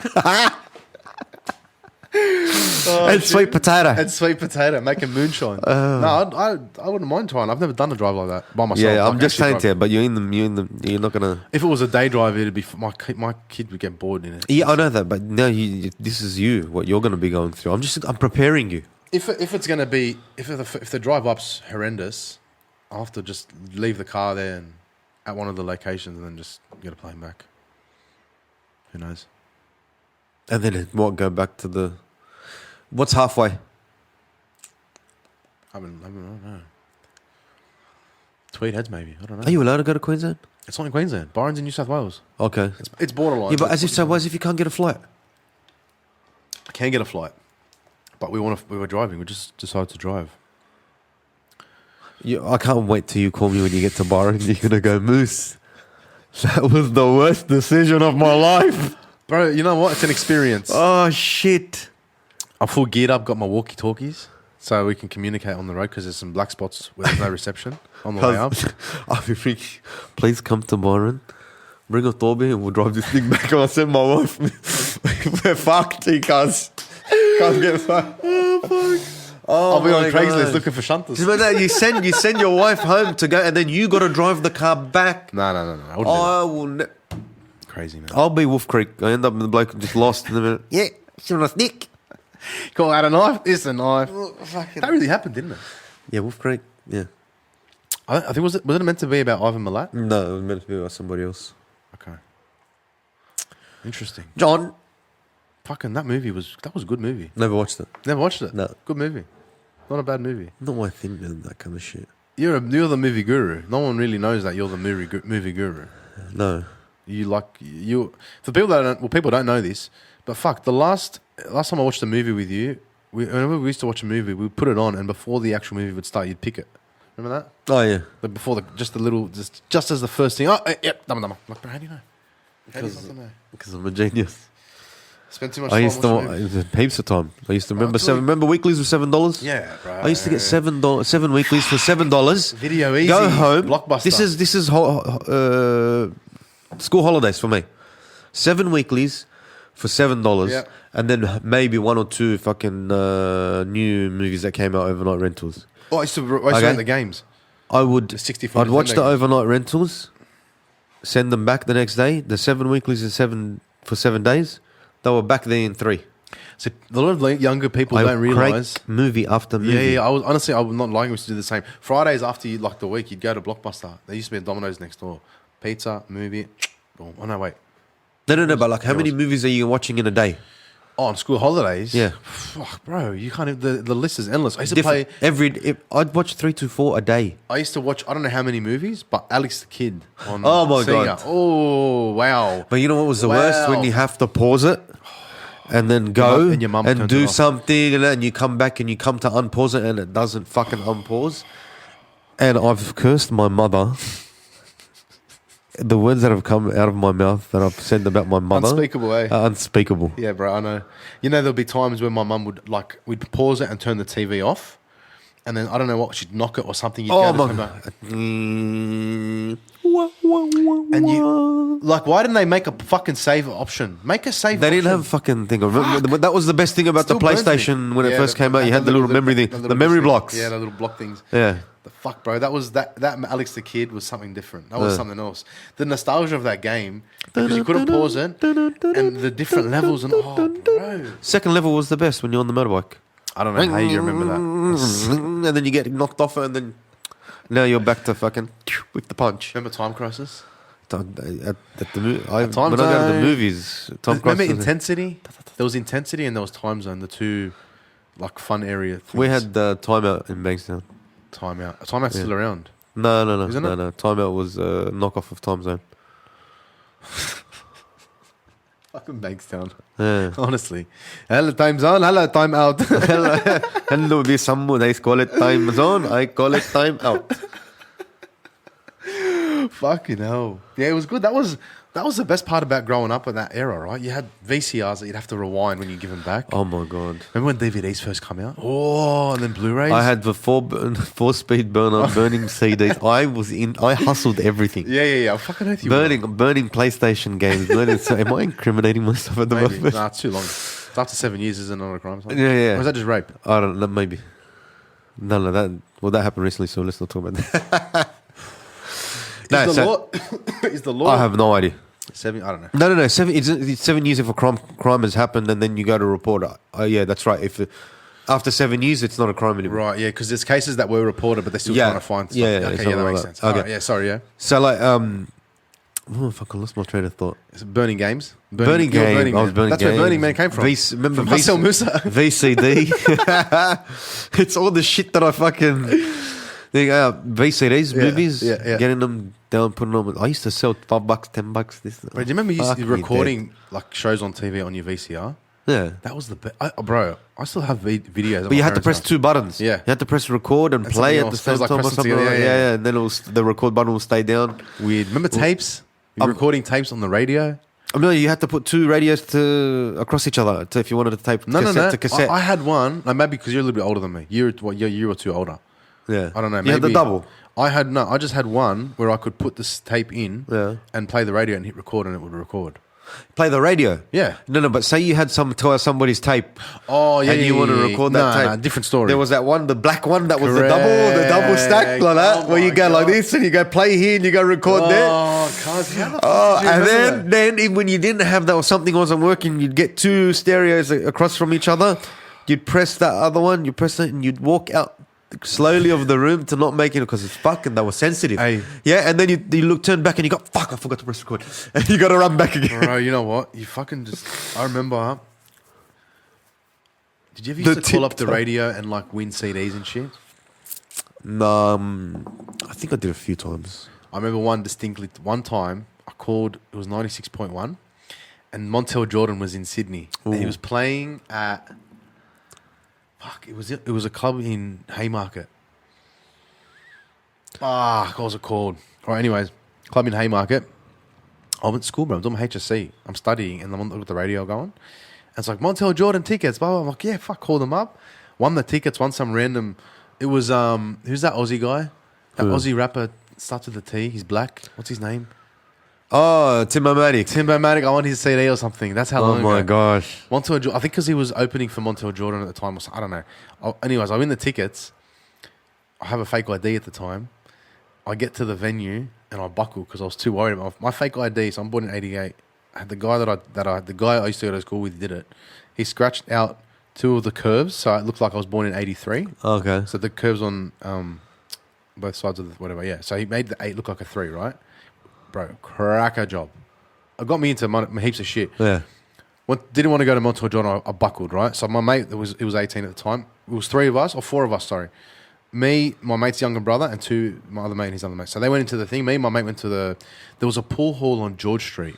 And sweet potato. And sweet potato, making moonshine. No, I wouldn't mind trying. I've never done a drive like that by myself. Yeah, I'm like just actually saying to drive. you, but you're not gonna. If it was a day drive, it'd be my kid would get bored in it. Yeah, I know that, but now this is what you're gonna be going through. I'm preparing you. If it's gonna be if the drive up's horrendous, I'll have to just leave the car there and at one of the locations and then just get a plane back. Who knows? And then what? Go back to the. What's halfway? I don't know. Tweedheads, maybe. I don't know. Are you allowed to go to Queensland? It's not in Queensland. Byron's in New South Wales. Okay. It's borderline. Yeah, but as if you can't get a flight. I can get a flight, but we were driving. We just decided to drive. I can't wait till you call me when you get to Byron. You're gonna go, Moose. That was the worst decision of my life. Bro, you know what? It's an experience. Oh shit. I'm full geared up, got my walkie-talkies, so we can communicate on the road because there's some black spots where there's no reception on the way up. I'll be freaking. Please come to Byron. Bring a Thorby and we'll drive this thing back. I'll send my wife. We're fucked, cuz. Can't get fucked. Oh, fuck. Oh, I'll be on my Craigslist God. looking for shunters. Just remember that you send your wife home to go, and then you got to drive the car back. No. I wouldn't do I will. that. Crazy, man. I'll be Wolf Creek. I end up with the bloke just lost in the minute. Yeah. Shit on a stick. Call that a knife? It's a knife. Fucking- That really happened, didn't it? Yeah, Wolf Creek. Yeah. I think was it meant to be about Ivan Milat? No, it was meant to be about somebody else. Okay. Interesting. John. Fucking that was a good movie. Never watched it. Never watched it. No. Good movie. Not a bad movie. Not my thing, man, that kind of shit. You're the movie guru. No one really knows that you're the movie guru. No. For people that people don't know this, but fuck, the last time I watched a movie with you, whenever we used to watch a movie, we would put it on, and before the actual movie would start, you'd pick it. Remember that? Oh, yeah. Before just as the first thing. Oh, yep, dumb. Like, bro, how do you know? How do you fucking know? Because I'm a genius. Spend too much I time used to watching movies. heaps of time. I used to remember weeklies were $7. Yeah, bro. I used to get $7 7 weeklies for $7. Video easy. Go home. Blockbuster. This is school holidays for me. 7 weeklies for $7, Yeah. and then maybe 1 or 2 fucking new movies that came out overnight rentals. Oh, I used to rent the games. I would. The 64 I'd watch the Nintendo games. overnight rentals, send them back the next day. The 7 weeklies for 7 days. They were back there in 3. So a lot of younger people don't realize. Cranked movie after movie. Yeah. I would not like us to do the same. Fridays after the week, you'd go to Blockbuster. There used to be a Domino's next door. Pizza, movie. Boom. Oh no, wait. No. But like, how many movies are you watching in a day? Oh, on school holidays. Yeah. Fuck, bro. You can't. The list is endless. I used to play. I'd watch 3 to 4 a day. I used to watch. I don't know how many movies, but Alex the Kid on. Oh my Sega. God. Oh wow. But you know what was the worst? When you have to pause it and then go And your mum and turns do it off. something, and you come back and you come to unpause it and it doesn't fucking unpause. And I've cursed my mother. The words that have come out of my mouth that I've said about my mother Unspeakable, eh? are unspeakable. Yeah, bro. I know. You know, there'll be times where my mum we'd pause it and turn the TV off, and then I don't know what, she'd knock it or something. You'd Oh go to my come back. God. And you, like, why didn't they make a fucking save option? Make a save They option. didn't have a fucking thing. Remember, that was the best thing about Still the burns me. PlayStation when it Yeah, first came out. You had the little memory thing, the memory thing. blocks. Yeah, the little block things. Yeah. The fuck, bro. That Alex the Kid was something different. That was something else. The nostalgia of that game, because you couldn't pause it, and the different levels, and oh, bro. Second level was the best when you're on the motorbike. I don't know how you remember that. And then you get knocked off it, and then now you're back to fucking with the punch. Remember Time Crisis? When I go to Time the Zone. movies, Remember Intensity? There was Intensity and there was Time Zone, the two like fun area things. we had Timeout in Bankstown. Timeout. Timeout's still around. No. Isn't it? No. Timeout was a knockoff of Time Zone. Fucking Bankstown. Yeah. Honestly. Hello, Time Zone. Hello, Time Out. Hello, be someone. They call it Time Zone. I call it Time Out. Fucking hell. Yeah, it was good. That was the best part about growing up in that era, right? You had VCRs that you'd have to rewind when you give them back. Oh my God. Remember when DVDs first come out? Oh, and then Blu-rays? I had the 4-speed burner burning CDs. I hustled everything. Yeah. I fucking earth you Burning PlayStation games. So am I incriminating myself at the Maybe. moment? Nah, it's too long. It's after 7 years, isn't it not a crime? Son? Yeah. Or is that just rape? I don't know. Maybe. No. That happened recently. So let's not talk about that. Is the law? I have no idea. 7? I don't know. No. It's 7 years if a crime has happened, and then you go to report. Yeah, that's right. If after 7 years, it's not a crime anymore. Right, yeah, because there's cases that were reported, but they're still trying to find stuff. Yeah, Okay, that something makes like sense. that. Okay. Alright, yeah, sorry, yeah. So like, oh fuck! I lost my train of thought. It's Burning Games. Burning you're Game. Burning I was Man. Burning That's Game. where Burning Man came from. Remember From Marcel Moussa. VCD. It's all the shit that I fucking VCDs, movies, yeah. getting them down, putting them. I used to sell $5, $10. This. Bro, do you remember you used to be Fuck me recording like shows on TV on your VCR? Yeah. That was the best. Bro, I still have videos. But you had to press 2 buttons. Yeah. You had to press record and play something at the else. same It was like time or pressing something. together, Like that. yeah. And then the record button will stay down. Weird. Remember tapes? You were recording tapes on the radio? No, you had to put 2 radios across each other if you wanted to tape cassette to cassette. I had one. Like maybe because you're a little bit older than me. You're a year or two older. Yeah. I don't know. You had the double. I just had one where I could put this tape in Yeah. and play the radio and hit record and it would record. Play the radio. Yeah. No, but say you had somebody's tape. Oh, yeah, And you want to record that tape. No, different story. There was that one, the black one that was the Correct. double stack like that, Oh where you my go like God. this and you go play here and you go record there. Oh, cuz, how the fuck Oh, did you and remember then when you didn't have that or something wasn't working, you'd get two stereos across from each other. You'd press that other one, you press it, and you'd walk out slowly of the room to not make it because it's fucking, they were sensitive. Hey. Yeah, and then you turn back and you go, fuck, I forgot to press record. And you got to run back again. Bro, you know what? You fucking just... I remember... Did you ever used to call up the radio and like win CDs and shit? I think I did a few times. I remember one time I called, it was 96.1 and Montel Jordan was in Sydney. And he was playing at... Fuck, it was a club in Haymarket. What was it called? All right, anyways, club in Haymarket. I went to school, bro. I'm doing my HSC. I'm studying, and I'm on the radio going. And it's like, Montel Jordan tickets, blah, blah. I'm like, yeah, fuck, call them up. Won the tickets, won some random... It was, who's that Aussie guy? That Aussie rapper starts with a T. He's black. What's his name? Oh, Timbo-Matic. Timbo-Matic. I want his CD or something. That's how long ago. Oh, my gosh. Montel Jordan, I think because he was opening for Montel Jordan at the time. Or I don't know. Anyways, I win the tickets. I have a fake ID at the time. I get to the venue and I buckle because I was too worried about my fake ID. So I'm born in '88. I had the guy the guy I used to go to school with did it. He scratched out two of the curves, so it looked like I was born in '83. Okay. So the curves on both sides of the whatever. Yeah. So he made the 8 look like a 3, right? Bro, cracker job. It got me into heaps of shit. Yeah. Didn't want to go to Montel Jordan. I buckled, right? So my mate, he was 18 at the time. It was 3 of us, or 4 of us, sorry. Me, my mate's younger brother, and my other mate and his other mate. So they went into the thing. Me and my mate went to there was a pool hall on George Street.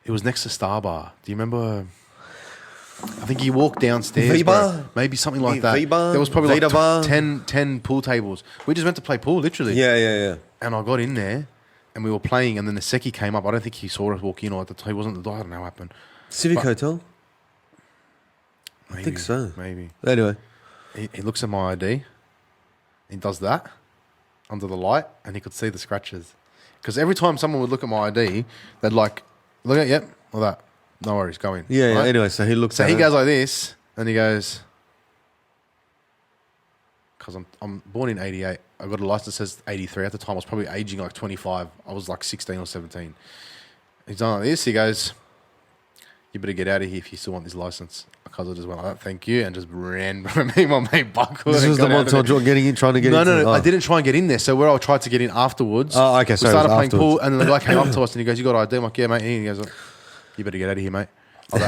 It was next to Star Bar. Do you remember? I think you walked downstairs, V-Bar? bro. Maybe something like that. V-Bar? There was probably Vita Bar? like 10 pool tables. We just went to play pool, literally. Yeah. And I got in there, and we were playing, and then the secchi came up. I don't think he saw us walk in, or at the time, he wasn't the door. I don't know what happened. Civic Hotel? Maybe, I think so. Maybe. Anyway. He looks at my ID. He does that under the light, and he could see the scratches. Because every time someone would look at my ID, they'd like, look at, yep, or that. No worries, go in. Yeah, right? anyway, so he looks So at he it. goes like this, and he goes, because I'm born in 88. I got a license that says 83. At the time, I was probably aging like 25. I was like 16 or 17. He's done like this. He goes, you better get out of here if you still want this license. Because I just went like that, thank you, and just ran. Me and my mate buckled. This was the Montel Jordan getting in, trying to get in. No. I didn't try and get in there. So where I tried to get in afterwards. Oh, okay. So we started playing afterwards. pool, and then the guy came up to us and he goes, "You got ID?" I'm like, "Yeah, mate." And he goes, "You better get out of here, mate." I was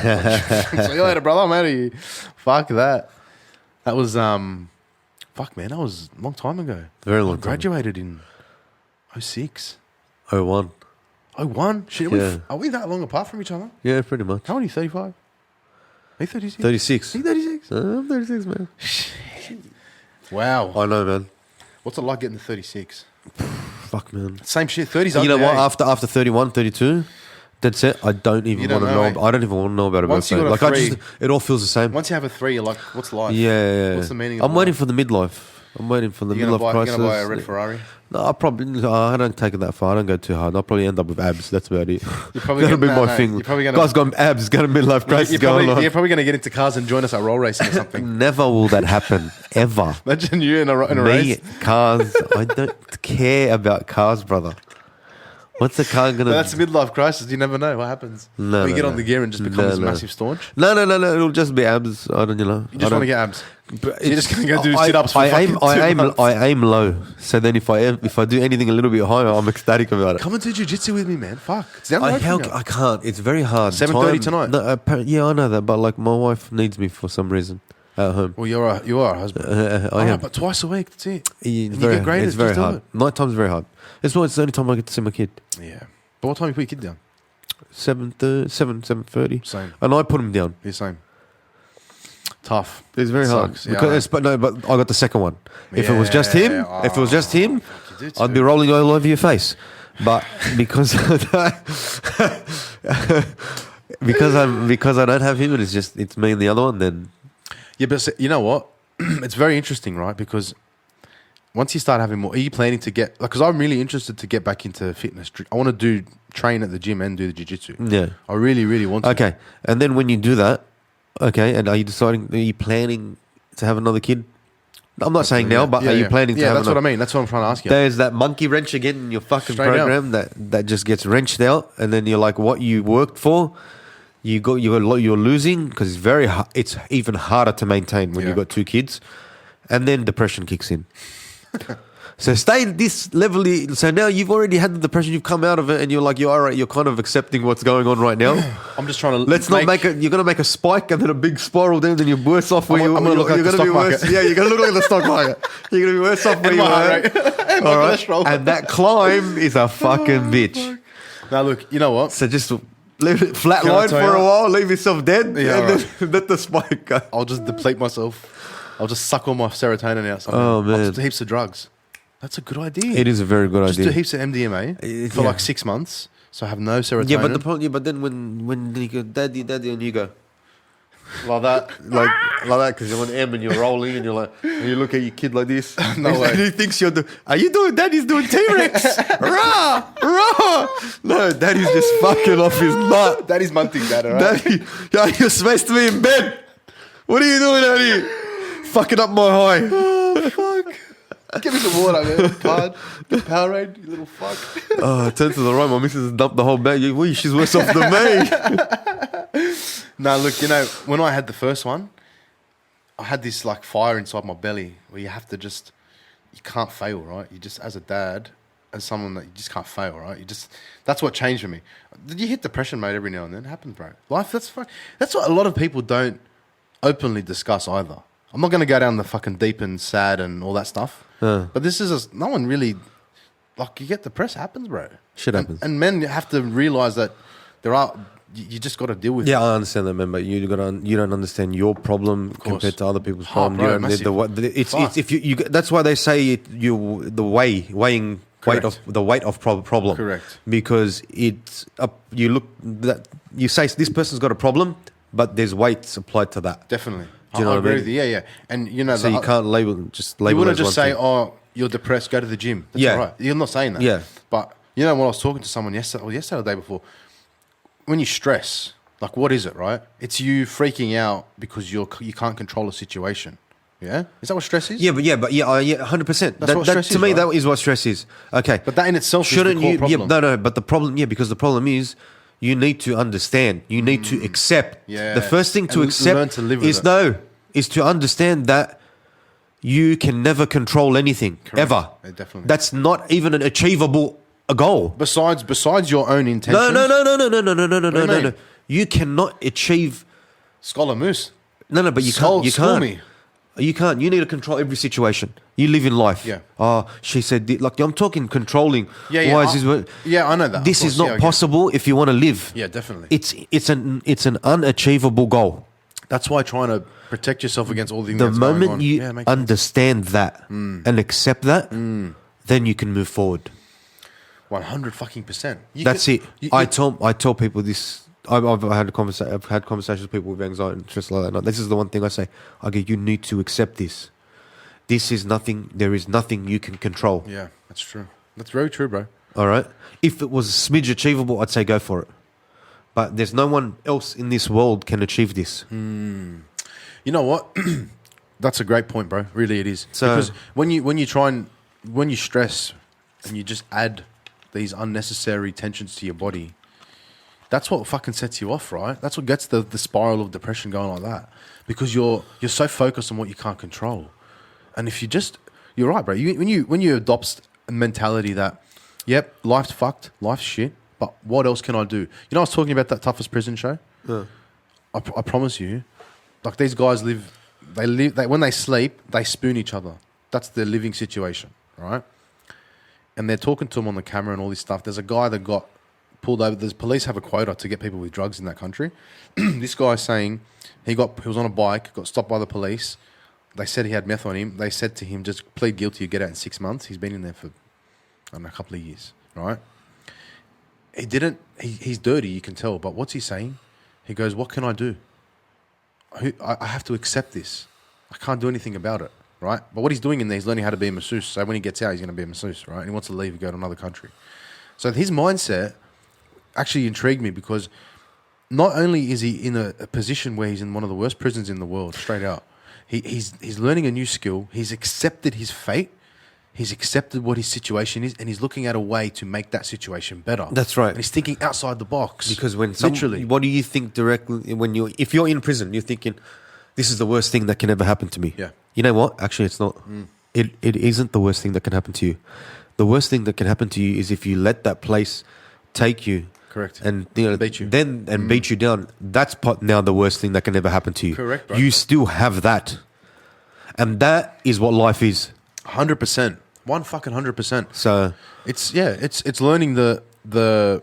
like, "See you later, brother. I'm out of here." Fuck that. That was fuck man. That was a long time ago. Very long I time. graduated in 06. 01. 01? Shit, Yeah. are we that long apart from each other? Yeah, pretty much. How old are you? 35? Are you 36? 36. Are you 36? I'm 36, man. Wow. I know, man. What's it like getting to 36? Fuck, man. Same shit. 30's You know okay. what? After 31, 32, that's it. I don't even You want don't to know, know. eh? I don't even want to know about a Once you birthday. got a Like, three- it all feels the same. Once you have a 3, you're like, what's life? Yeah. What's the meaning of I'm waiting life? for the midlife. I'm waiting for the You're midlife crisis. gonna buy a red Ferrari? No, I don't take it that far. I don't go too hard. I'll probably end up with abs. That's about it. You're probably That'll be gonna- my no, thing. you're probably gonna- Guy's got abs. Got a midlife crisis going on. You're probably going to get into cars and join us at roll racing or something. Never will that happen. Ever. Imagine you in a Me, race. cars. I don't care about cars, brother. What's the car gonna? That's a midlife crisis. You never know what happens. No, We no, get no. on the gear and just become No, this no. massive staunch. No. It'll just be abs. I don't. You just want to get abs. So you're just going to go do I- sit-ups for I fucking aim, 2 I aim, months. I aim low. So then if I do anything a little bit higher, I'm ecstatic about it. Come and do jiu-jitsu with me, man. Fuck. It's down the road from you. I can't. It's very hard. 7:30 Time- tonight? No, yeah, I know that, but like my wife needs me for some reason at home. Well, you are a husband. I am. But twice a week, that's it. It's And you very, get graded, it's very just do hard. it. Night time's very hard. It's the only time I get to see my kid. Yeah. But what time you put your kid down? 7:30. Same. And I put him down. Yeah, same. Tough. It's very hard. Sucks, yeah. Because but I got the second one. If it was just him, Yeah, if it was just him, fuck, you do I'd too. be rolling all over your face. But because because I don't have him and it's me and the other one, then Yeah, but you know what? It's very interesting, right? Because once you start having more, are you planning to get, like, because I'm really interested to get back into fitness. I want to train at the gym and do the jiu-jitsu. Yeah. I really, really want to. Okay. And then when you do that, okay, and are you planning to have another kid? I'm not saying now, but are you planning to have that's what I mean. That's what I'm trying to ask you. There's that monkey wrench again in your fucking Straight program that just gets wrenched out, and then you're like, what you worked for, you're losing because it's even harder to maintain when you've got 2 kids, and then depression kicks in. So stay this level. So now you've already had the depression. You've come out of it, and you're like, you're all right. You're kind of accepting what's going on right now. I'm just trying to. Let's not make it. You're gonna make a spike and then a big spiral down. Then you're worse off. I'm gonna look like the stock market. Yeah, you're gonna look like the stock market. You're gonna be worse off where you were. All right. And that climb is a fucking bitch. Now look, you know what? So just leave it flatline for a while. Leave yourself dead, and then let the spike go. I'll just deplete myself. I'll just suck all my serotonin out. Oh man, I'll just do heaps of drugs. That's a good idea. It is a very good idea. Just do heaps of MDMA for like 6 months, so I have no serotonin. Yeah, but the problem. But then when you go, daddy, and you go like that, like that, because you're on M and you're rolling and you're like, and you look at your kid like this. No way. And he thinks you're are you doing? Daddy's doing T-Rex. Rah, rah. No, daddy's just fucking off his nut. Daddy's munting that, alright? Daddy, you're supposed to be in bed. What are you doing out here? Fucking up my high. Oh fuck. Give me some water, man. Card. Powerade, you little fuck. Oh, turn to the right. My missus has dumped the whole bag. She's worse off than me. No, look, you know, when I had the first one, I had this like fire inside my belly where you have to you can't fail, right? You just, as a dad, as someone that you just can't fail, right? That's what changed for me. Did you hit depression, mate, every now and then? It happens, bro. Life, that's what a lot of people don't openly discuss either. I'm not going to go down the fucking deep and sad and all that stuff. But this is no one really, like, you get depressed, happens, bro. Shit happens. And men have to realize that you just got to deal with it. Yeah, I understand that, man, but you don't understand your problem compared to other people's problem. Bro, that's why they say the weighing weight of problem. Correct. Because you say this person's got a problem, but there's weights applied to that. Definitely. Do you know what I mean? With you. Yeah, yeah. And you know, so you can't label. You wouldn't just say, "Oh, you're depressed. Go to the gym." That's all right. You're not saying that. Yeah. But you know, when I was talking to someone yesterday or the day before, when you stress, like, what is it? Right? It's you freaking out because you can't control a situation. Yeah. Is that what stress is? Yeah, 100%. That's what stress is, to me, right? that is what stress is. Okay. But that in itself is the core problem. No. But the problem, because the problem is, you need to understand. You need to accept. Yeah. The first thing to accept learn to live with is to understand that you can never control anything. Correct. Ever. Yeah, definitely. That's not even an achievable goal. Besides your own intentions. No. You cannot achieve. Scholar Moose. No, but you can't. You can't. You need to control every situation. You live in life. Yeah. Oh, she said, like, I'm talking controlling. Yeah. Why is this? Yeah, I know that. This is not possible if you want to live. Yeah, definitely. It's an unachievable goal. That's why trying to protect yourself against all the things The that's going on. moment you understand that and accept that, then you can move forward. 100%. That's it. I tell people this. I've had conversations with people with anxiety and stress like that. This is the one thing I say. Okay, you need to accept this. This is nothing. There is nothing you can control. Yeah, that's true. That's very true, bro. All right. If it was a smidge achievable, I'd say go for it. But there's no one else in this world can achieve this. You know what? That's a great point, bro. Really, it is. So, because when you stress and you just add these unnecessary tensions to your body, that's what fucking sets you off, right? That's what gets the spiral of depression going like that. Because you're so focused on what you can't control. And if you're right, bro. When you adopt a mentality that, yep, life's fucked, life's shit, but what else can I do? You know, I was talking about that Toughest Prison show. Yeah. I promise you, like, these guys when they sleep, they spoon each other. That's their living situation, right? And they're talking to him on the camera and all this stuff. There's a guy that got pulled over. The police have a quota to get people with drugs in that country. This guy's saying he was on a bike, got stopped by the police. They said he had meth on him. They said to him, just plead guilty, you get out in 6 months. He's been in there for, I don't know, a couple of years, right? He's dirty, you can tell, but what's he saying? He goes, what can I do? I have to accept this. I can't do anything about it. right? But what he's doing in there, he's learning how to be a masseuse. So when he gets out, he's going to be a masseuse, right? And he wants to leave and go to another country. So his mindset actually intrigued me because not only is he in a position where he's in one of the worst prisons in the world, straight out, he's learning a new skill. He's accepted his fate. He's accepted what his situation is, and he's looking at a way to make that situation better. That's right. And he's thinking outside the box. Because when literally, what do you think directly when if you're in prison, you're thinking, this is the worst thing that can ever happen to me. Yeah. You know what? Actually, it's not. It isn't the worst thing that can happen to you. The worst thing that can happen to you is if you let that place take you. Correct. And beat you. Beat you down. That's now the worst thing that can ever happen to you. Correct, bro. You still have that. And that is what life is. 100%. 100%. So it's learning the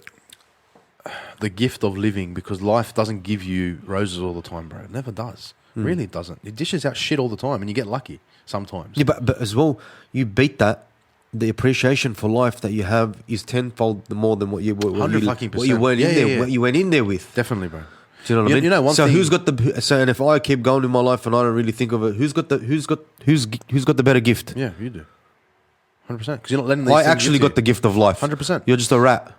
gift of living, because life doesn't give you roses all the time, bro. It never does. Really, it doesn't. It dishes out shit all the time, and you get lucky sometimes. Yeah, but as well, you beat that. The appreciation for life that you have is tenfold more than what you went in there with. Definitely, bro. Do you know what I mean? You know, so who's got the? So and if I keep going in my life and I don't really think of it, who's got the better gift? Yeah, you do. 100%. Because you're not letting these I things actually got the gift of life. 100%. You're just a rat.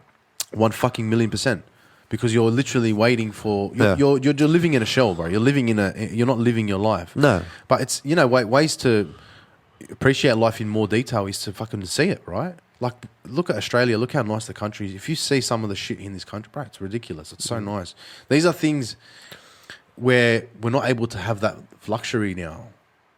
1,000,000%. Because you're literally waiting for you're living in a shell, bro. You're not living your life. No. But it's ways to appreciate life in more detail is to fucking see it, right? Like, look at Australia. Look how nice the country is. If you see some of the shit in this country, bro, it's ridiculous. It's so nice. These are things where we're not able to have that luxury now,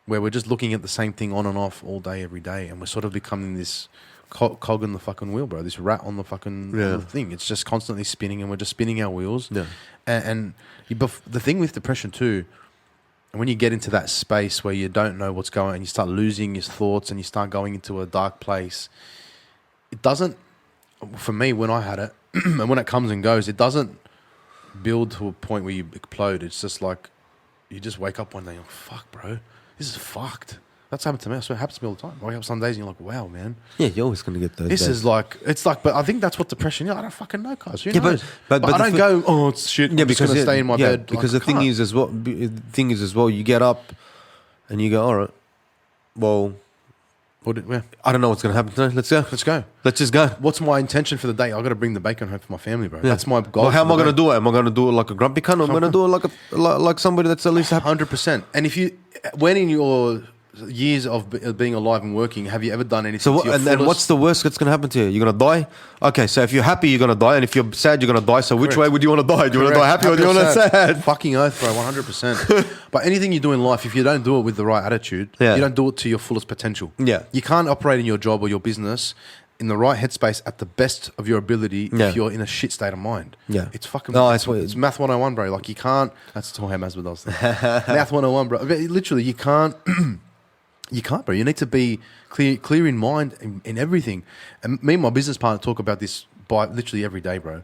where we're just looking at the same thing on and off all day, every day, and we're sort of becoming this cog in the fucking wheel, bro. This rat on the fucking on the thing. It's just constantly spinning, and we're just spinning our wheels. Yeah. And the thing with depression too, and when you get into that space where you don't know what's going on, and you start losing your thoughts and you start going into a dark place, it doesn't, for me, when I had it, and when it comes and goes, it doesn't build to a point where you explode. It's just like, you just wake up one day and you're like, fuck, bro, this is fucked. That's happened to me. I swear it happens to me all the time. I wake up some days and you're like, wow, man. Yeah, you're always going to get those This days. is like, it's like, but I think that's what depression is. I don't fucking know, guys. Who Yeah, knows? but I don't go, oh, it's shit. Yeah, I'm just going to stay in my bed. Because like, the thing is as well, you get up and you go, all right, well, I don't know what's going to happen today. Let's go. Let's go. Let's just go. What's my intention for the day? I've got to bring the bacon home for my family, bro. Yeah. That's my goal. Well, how am I going to do it? Am I going to do it like a grumpy cunt? Or am I going to do it like somebody that's at least happy? 100%. And when in your years of being alive and working, have you ever done anything? So and what's the worst that's going to happen to you? You're going to die? Okay, so if you're happy, you're going to die. And if you're sad, you're going to die. So which way would you want to die? Do you want to die happy or do you want to sad? Fucking oath, bro, 100%. But anything you do in life, if you don't do it with the right attitude, you don't do it to your fullest potential. Yeah. You can't operate in your job or your business in the right headspace at the best of your ability if you're in a shit state of mind. Yeah. It's fucking... No, it's math 101, bro. Like, you can't... That's how Masvidal's thing. Math 101, bro. Literally, you can't... You can't, bro. You need to be clear in mind in everything. And me and my business partner talk about this by literally every day, bro.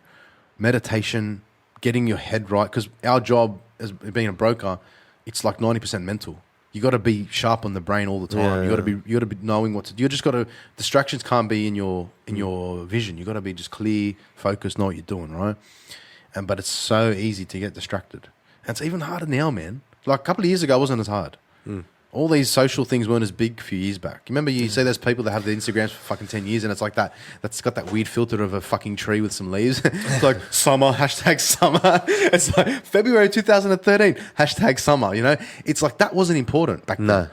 Meditation, getting your head right. Because our job as being a broker, it's like 90% mental. You got to be sharp on the brain all the time. You got to be knowing what to do. You just got to... Distractions can't be in your vision. You got to be just clear, focused, know what you're doing, right? But it's so easy to get distracted. And it's even harder now, man. Like a couple of years ago, it wasn't as hard. All these social things weren't as big a few years back. You remember you see those people that have their Instagrams for fucking 10 years and it's like that's got that weird filter of a fucking tree with some leaves. It's like summer, hashtag summer. It's like February 2013, hashtag summer, you know? It's like that wasn't important back then. No.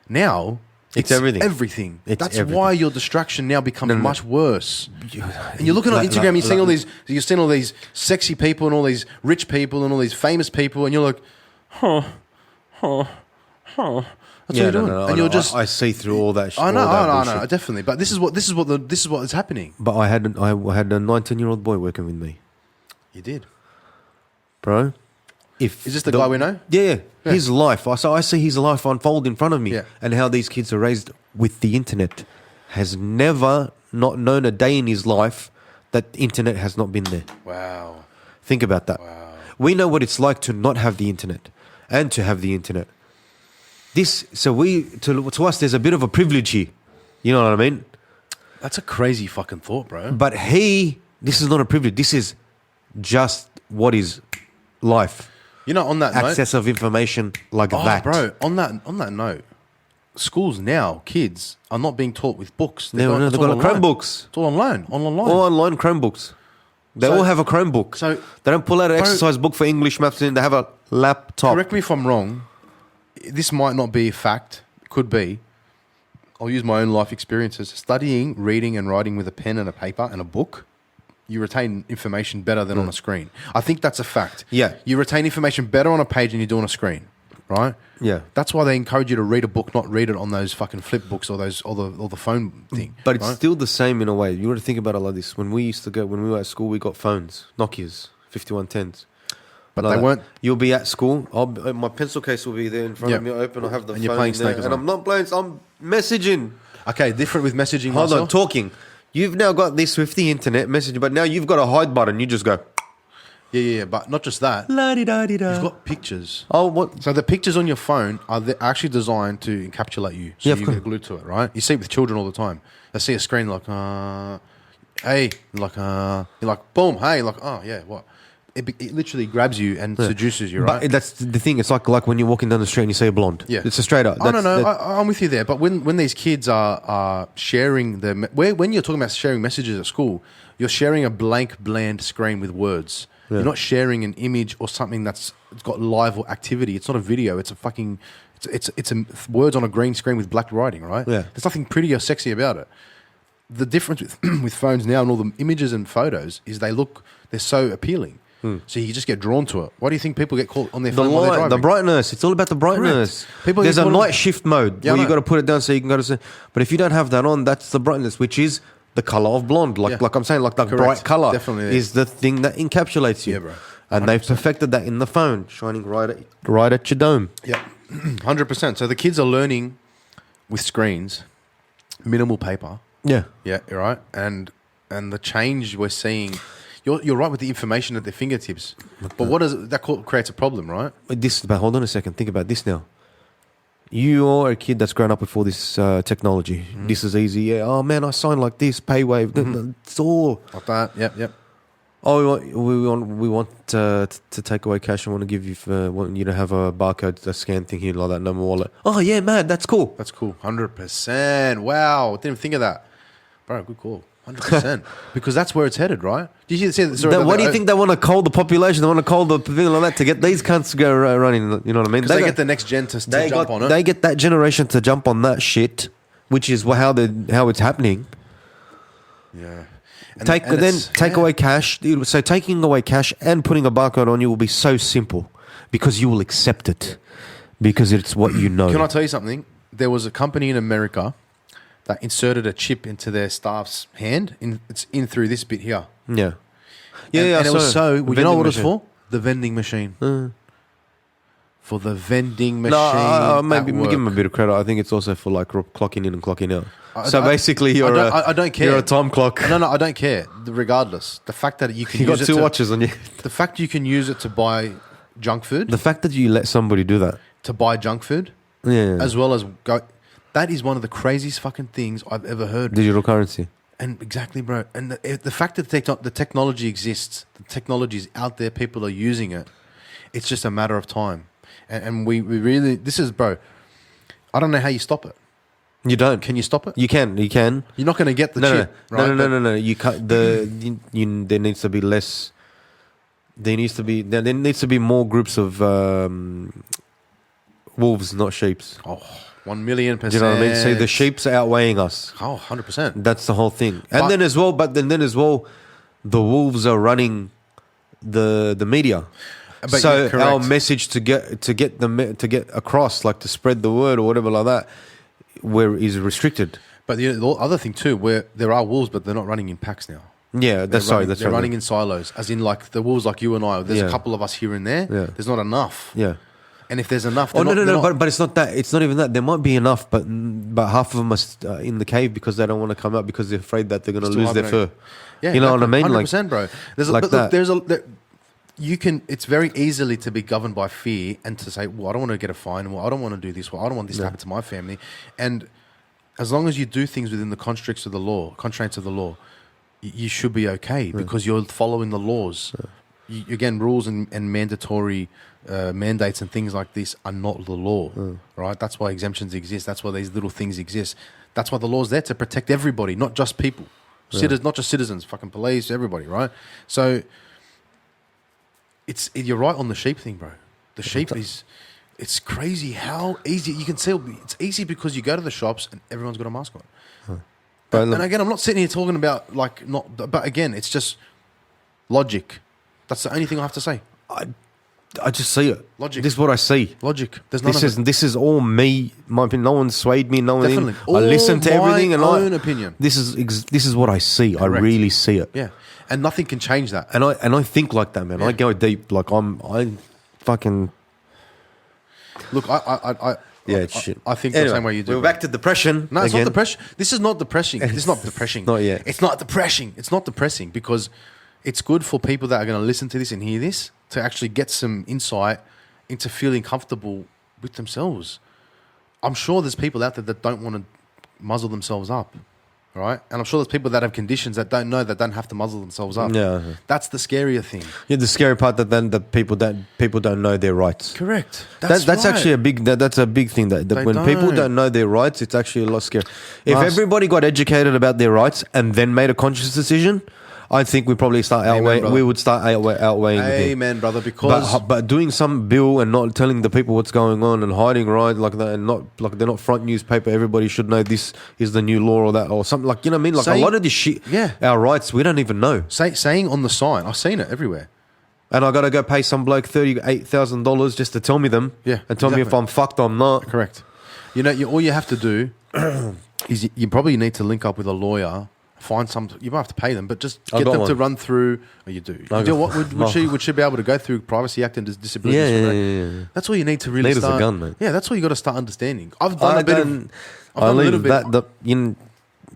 Now, it's everything. Everything. It's That's everything. why your distraction now becomes much worse. And you're looking on Instagram, you're seeing all these sexy people and all these rich people and all these famous people and you're like, That's what you're doing. No, and you're just... I see through all that shit. I know, definitely. But this is what is happening. But I had a 19-year-old boy working with me. You did, bro. Is this the guy we know? Yeah. His life. So I see his life unfold in front of me, Yeah. and how these kids are raised with the internet. Has never not known a day in his life that the internet has not been there. Wow. Think about that. Wow. We know what it's like to not have the internet and to have the internet. To us, there's a bit of a privilege here. You know what I mean? That's a crazy fucking thought, bro. But this is not a privilege. This is just what is life. You know, on that Access of information like that. bro, on that note, schools now, kids are not being taught with books. They've got online. Chromebooks. It's all online. All online Chromebooks. They all have a Chromebook. So they don't pull out an exercise book for English, maths, and they have a laptop. Correct me if I'm wrong. This might not be a fact. It could be. I'll use my own life experiences. Studying, reading, and writing with a pen and a paper and a book, you retain information better than on a screen. I think that's a fact. Yeah. You retain information better on a page than you do on a screen, right? Yeah. That's why they encourage you to read a book, not read it on those fucking flip books or the phone thing. But it's right? still the same in a way. You got to think about it like this. When we were at school, we got phones, Nokias, 5110s. But they weren't. You'll be at school. My pencil case will be there in front of me open. I'll have the and phone you're playing there, Snake and I'm not playing. I'm messaging. Okay, different with messaging. Hold Marcel. on, talking. You've now got this with the internet messaging, but now you've got a hide button. You just go. Yeah. But not just that. La-di-da-di-da. You've got pictures. Oh, what? So the pictures on your phone are actually designed to encapsulate you. So Yeah, you of course. get glued to it, right? You see it with children all the time. They see a screen like, hey, like, you're like, boom, hey, like, oh, yeah, what? It literally grabs you and seduces you, right? But that's the thing. It's like when you're walking down the street and you see a blonde. Yeah. It's a straight up. Oh, no, I'm with you there. But when these kids are sharing when you're talking about sharing messages at school, you're sharing a bland screen with words. Yeah. You're not sharing an image or something that's got live or activity. It's not a video. It's a fucking, it's words on a green screen with black writing, right? Yeah. There's nothing pretty or sexy about it. The difference with phones now and all the images and photos is they're so appealing. So you just get drawn to it. Why do you think people get caught on their phone while they're driving? The brightness. It's all about the brightness. There's a night shift mode where you got to put it down so you can go to sleep. But if you don't have that on, that's the brightness, which is the color of blonde. Like I'm saying, like the bright color Definitely is the thing that encapsulates you. Yeah, bro. 100%. And they've perfected that in the phone, shining right at your dome. Yeah, 100%. So the kids are learning with screens, minimal paper. Yeah. Yeah, you're right. And the change we're seeing. You're right with the information at their fingertips, but what does that creates a problem, right? But hold on a second. Think about this now. You're a kid that's grown up with all this technology. This is easy. Yeah. Oh man, I signed like this. PayWave. It's all Like that. Yep. Oh, we want to take away cash and want to give you want you to have a barcode, a scan thing here like that. No more wallet. Oh yeah, man, that's cool. That's cool. 100%. Wow, didn't even think of that, bro. Good call. 100%. Because that's where it's headed, right? Did you see the story? Why do you think they want to cull the population? They want to cull the pavilion like that to get these cunts to go running. You know what I mean? Because they get the next gen to jump on it. They get that generation to jump on that shit, which is how it's happening. Yeah. Take away cash. So taking away cash and putting a barcode on you will be so simple because you will accept it because it's what you know. Can I tell you something? There was a company in America that inserted a chip into their staff's hand. It's in through this bit here. Yeah. And it was you know what it was machine. for? The vending machine. For the vending machine. No, maybe give them a bit of credit. I think it's also for like clocking in and clocking out. Basically, I don't care. You're a time clock. No, I don't care. Regardless, the fact that you can You use got two watches on you. The fact you can use it to buy junk food. The fact that you let somebody do that. To buy junk food. Yeah. As well as go. That is one of the craziest fucking things I've ever heard. Digital currency. And exactly, bro. And the fact that the technology exists, the technology is out there, people are using it. It's just a matter of time. And we really, this is, bro, I don't know how you stop it. You don't. Can you stop it? You can. You're not going to get the chip. No. You can't. There needs to be less. There needs to be more groups of wolves, not sheeps. Oh, 1,000,000%. Do you know what I mean? So the sheep's outweighing us. Oh, 100%. That's the whole thing. And then as well, the wolves are running the media. But so our message to get across, like to spread the word or whatever like that, is restricted. But the other thing too, where there are wolves, but they're not running in packs now. Yeah, they're running in silos, as in like the wolves, like you and I. There's a couple of us here and there. Yeah. There's not enough. Yeah. And if there's enough, but it's not that. It's not even that. There might be enough, but half of them are in the cave because they don't want to come out because they're afraid that they're going to lose their fur. Yeah, you know what I mean? 100%, bro. It's very easily to be governed by fear and to say, well, I don't want to get a fine. Well, I don't want to do this. Well, I don't want this to happen to my family. And as long as you do things within the constraints of the law, you should be okay because you're following the laws. again, rules and mandatory mandates and things like this are not the law, right? That's why exemptions exist. That's why these little things exist. That's why the law's there to protect everybody, not just people. Not just citizens, fucking police, everybody, right? So you're right on the sheep thing, bro. The sheep it's crazy how easy you can see. It's easy because you go to the shops and everyone's got a mask on. And again, I'm not sitting here talking about but again, it's just logic. That's the only thing I have to say. I just see it. Logic. This is what I see. Logic. There's none This is all me. My opinion. No one swayed me. No one. Definitely. I listen to everything, and own opinion. This is what I see. Correct. I really see it. Yeah, and nothing can change that. And I think like that, man. Yeah. I go deep. Like I fucking. Look, It's shit. I think Anyway, the same way you do. We're back to depression. No, it's again. not depression. This is not depressing. This is not depressing. Not yet. It's not depressing. It's not depressing because it's good for people that are going to listen to this and hear this to actually get some insight into feeling comfortable with themselves. I'm sure there's people out there that don't want to muzzle themselves up, right? And I'm sure there's people that have conditions that don't have to muzzle themselves up. Yeah. That's the scarier thing. Yeah, the scary part that then the people don't know their rights. Correct. That's right. actually a big thing that They when people don't. don't know their rights, it's actually a lot scary. If Last- everybody got educated about their rights and then made a conscious decision, I think we probably would start outweighing. Amen, brother. Because But doing some bill and not telling the people what's going on and hiding right like that, and not like they're not front newspaper. Everybody should know this is the new law or that or something like, you know what I mean. Like a lot of this shit. Yeah. Our rights we don't even know. saying on the sign, I've seen it everywhere. And I got to go pay some bloke $38,000 just to tell me them. Yeah, and tell me if exactly. I'm fucked or not. Correct. You know, all you have to do is you probably need to link up with a lawyer. Find some. You might have to pay them, but just I get got them one. to run through. Oh, you do. You do what would she be able to go through Privacy Act and Disability? Yeah. That's all you need to really Need as a start. gun, mate. Yeah, that's all you got to start understanding. I've done a little bit.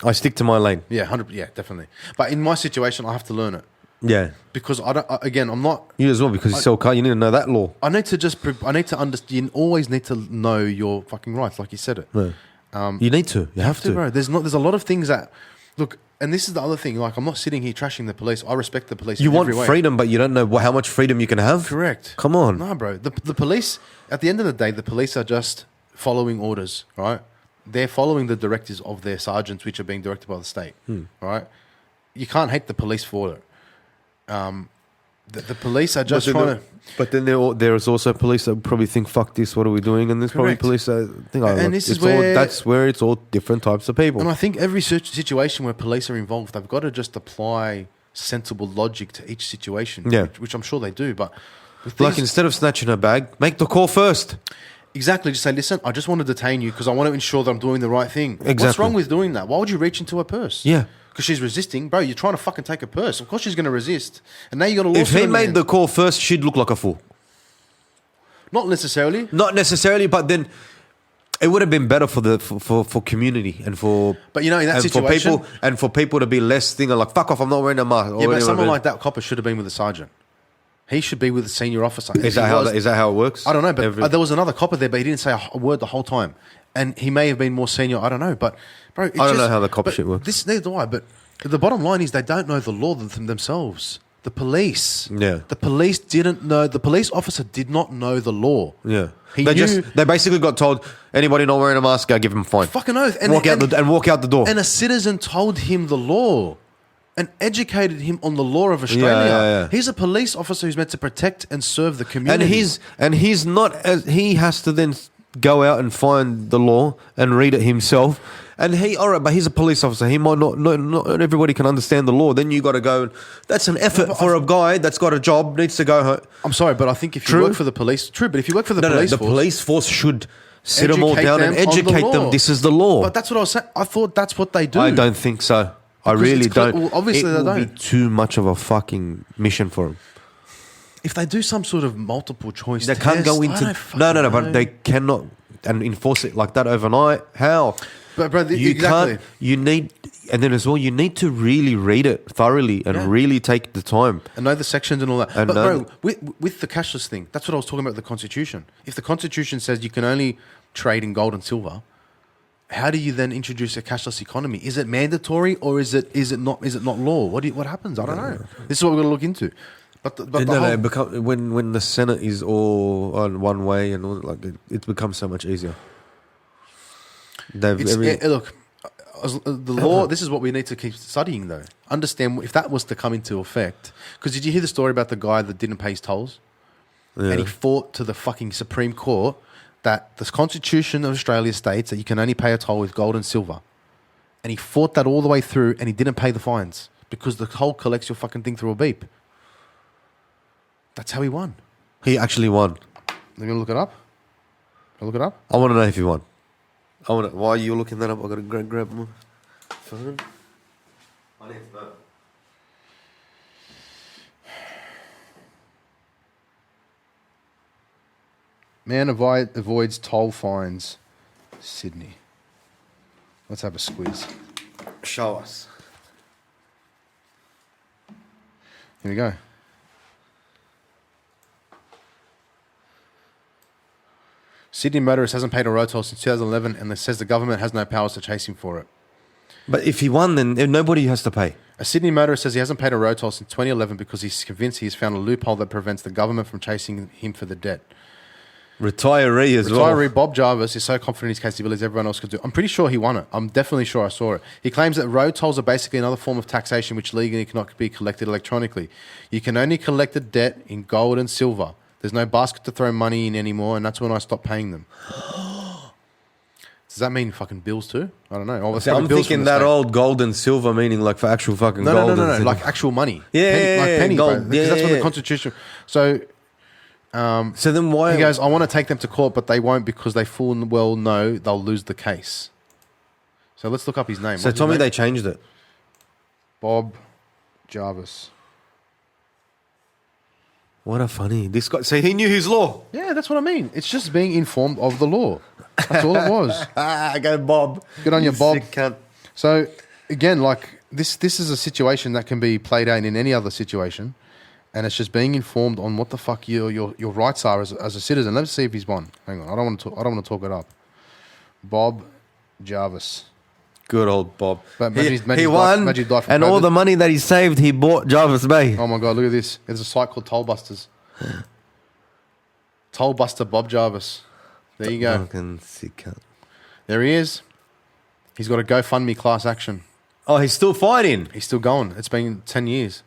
I stick to my lane. Yeah, 100. Yeah, definitely. But in my situation, I have to learn it Yeah. because I'm not. You as well, because you sell car, you need to know that law. I need to understand. You always need to know your fucking rights, like you said it. Yeah. You need to. You have to. Bro. There's a lot of things that look. And this is the other thing. Like, I'm not sitting here trashing the police. I respect the police. You in want every way. freedom, but you don't know how much freedom you can have. Correct. Come on. No, bro. The police, at the end of the day, the police are just following orders, right? They're following the directives of their sergeants, which are being directed by the state, right? You can't hate the police for it. The police are just trying to... But then there's also police that probably think, fuck this, what are we doing? And there's probably Correct. police that think, And this is where... that's where it's all different types of people. And I think every situation where police are involved, they've got to just apply sensible logic to each situation, Yeah. which I'm sure they do. But with Like these- instead of snatching a bag, make the call first. Exactly. Just say, listen, I just want to detain you because I want to ensure that I'm doing the right thing. What's Exactly. wrong with doing that? Why would you reach into her purse? Yeah. Because she's resisting. Bro, you're trying to fucking take her purse. Of course she's going to resist. And now you got a lawsuit. If he on your made hands. the call first, she'd look like a fool. Not necessarily. Not necessarily, but then it would have been better for community and for. But you know, in that and situation... for people to be less thinking like, fuck off, I'm not wearing a mask. Yeah, but someone like that copper should have been with the sergeant. He should be with the senior officer. Is that how it works? I don't know, but there was another copper there, but he didn't say a word the whole time. And he may have been more senior. I don't know, but bro, I don't know how the cop shit works. Neither do I. But the bottom line is they don't know the law themselves. The police. Yeah. The police didn't know. The police officer did not know the law. Yeah. He They knew. they basically got told anybody not wearing a mask, go give him a fine. Fucking oath. Walk out the door. And a citizen told him the law and educated him on the law of Australia. Yeah. He's a police officer who's meant to protect and serve the community. And he's not as he has to then go out and find the law and read it himself. And but he's a police officer. He might not everybody can understand the law. Then you got to go. That's an effort for a guy that's got a job, needs to go home. I'm sorry, but I think if you work for the police, true. But if you work for the police the force, police force should sit them all educate down them and on the educate them. law. This is the law. But that's what I was saying. I thought that's what they do. I don't think so. I Because really it's cl- don't. well, obviously it they will don't. be too much of a fucking mission for them. If they do some sort of multiple choice, They can't go test, I into don't fucking no, know. but they cannot and enforce it like that overnight. How? But bro, You exactly. can't. You need, and then as well, you need to really read it thoroughly and really take the time. And know the sections and all that. And But know bro, with the cashless thing, that's what I was talking about. The Constitution. If the Constitution says you can only trade in gold and silver, how do you then introduce a cashless economy? Is it mandatory or is it not law? What happens? I don't know. This is what we're going to look into. But the no, whole, it become, when the Senate is all on one way and all, like it becomes so much easier. look, the law. This is what we need to keep studying, though. Understand if that was to come into effect. Because did you hear the story about the guy that didn't pay his tolls, and he fought to the fucking Supreme Court that the Constitution of Australia states that you can only pay a toll with gold and silver, and he fought that all the way through, and he didn't pay the fines because the toll collects your fucking thing through a beep. That's how he won. He actually won. Let me look it up. I'll look it up. I want to know if he won. While you're looking that up, I gotta grab my phone. I need to know. Man avoids toll fines. Sydney. Let's have a squeeze. Show us. Here we go. Sydney motorist hasn't paid a road toll since 2011 and says the government has no powers to chase him for it. But if he won, then nobody has to pay. A Sydney motorist says he hasn't paid a road toll since 2011 because he's convinced he's found a loophole that prevents the government from chasing him for the debt. Retiree as well. Retiree Bob Jarvis is so confident in his case he believes everyone else could do. I'm pretty sure he won it. I'm definitely sure I saw it. He claims that road tolls are basically another form of taxation which legally cannot be collected electronically. You can only collect a debt in gold and silver. There's no basket to throw money in anymore, and that's when I stopped paying them. Does that mean fucking bills too? I don't know. See, I'm thinking that old gold and silver meaning like for actual fucking gold. No, like actual money. Yeah, like pennies, gold. Because that's what the Constitution. So then why? he goes, I want to take them to court, but they won't because they full well know they'll lose the case. So let's look up his name. So tell me they changed it. Bob Jarvis. What a funny. This guy. So he knew his law. Yeah, that's what I mean. It's just being informed of the law. That's all it was. Go Bob. Good on you, Bob. Sick cunt. So again, like this is a situation that can be played out in any other situation, and it's just being informed on what the fuck your rights are as a citizen. Let's see if he's won. Hang on, I don't want to talk it up. Bob Jarvis. Good old Bob. But he won, and all the money that he saved, he bought Jarvis Bay. Oh my god, look at this! There's a site called Tollbusters. Tollbuster Bob Jarvis. There you go. Fucking sick cunt. There he is. He's got a GoFundMe class action. Oh, he's still fighting. He's still going. It's been 10 years.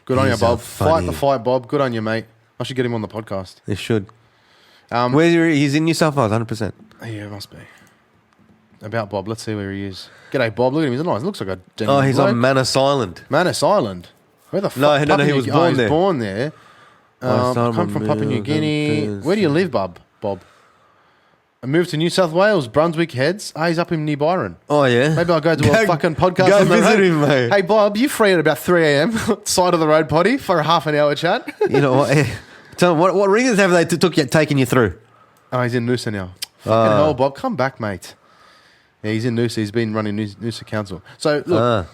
Good on you, He's Bob. so Fight funny. the fight, Bob. Good on you, mate. I should get him on the podcast. He should. He's in New South Wales, 100%. Yeah, must be. About Bob. Let's see where he is. G'day, Bob. Look at him. He's nice. Looks like a genuine He's bloke. on Manus Island. Manus Island. Where the fuck? No, he was born he's there. born there. Come from Papua New Guinea. Where do you live, Bob? I moved to New South Wales, Brunswick Heads. He's up in near Byron. Oh, yeah? Maybe I'll go to a fucking podcast. Go on the visit road. him, mate. Hey, Bob, you free at about 3 a.m. side of the road potty for a half an hour chat? You know what? Tell him, what reasons have they taken you through? Oh, he's in Noosa now. Fucking hell, Bob. Come back, mate. Yeah, he's in Noosa. He's been running Noosa Council. So, look,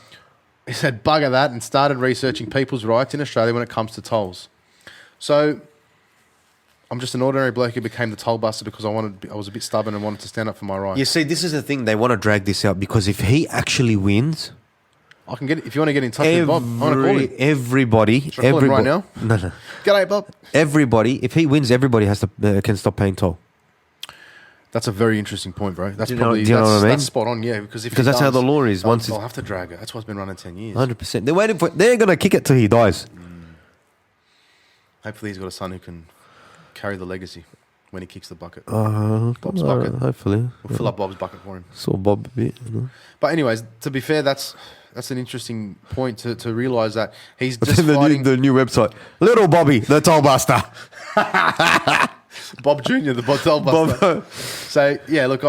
he said bugger that and started researching people's rights in Australia when it comes to tolls. So, I'm just an ordinary bloke who became the toll buster because I was a bit stubborn and wanted to stand up for my rights. You see, this is the thing. They want to drag this out because if he actually wins... I can get it. If you want to get in touch with Bob, I want to call him. Everybody... Should I call him right now? No. G'day, Bob. Everybody, if he wins, everybody has to can stop paying toll. That's a very interesting point, bro. That's do you know what I mean? That's spot on, yeah. Because that's how the law is. I'll have to drag it. That's why it's been running 10 years. 100%. They're waiting for... They're going to kick it till he dies. Hopefully he's got a son who can carry the legacy when he kicks the bucket. Bob's bucket. Hopefully. We'll fill up Bob's bucket for him. Saw Bob a bit. You know? But anyways, to be fair, that's an interesting point to realise that he's just fighting... the new website. Little Bobby, the toll buster. Bob Jr., the toll buster. So, yeah, look,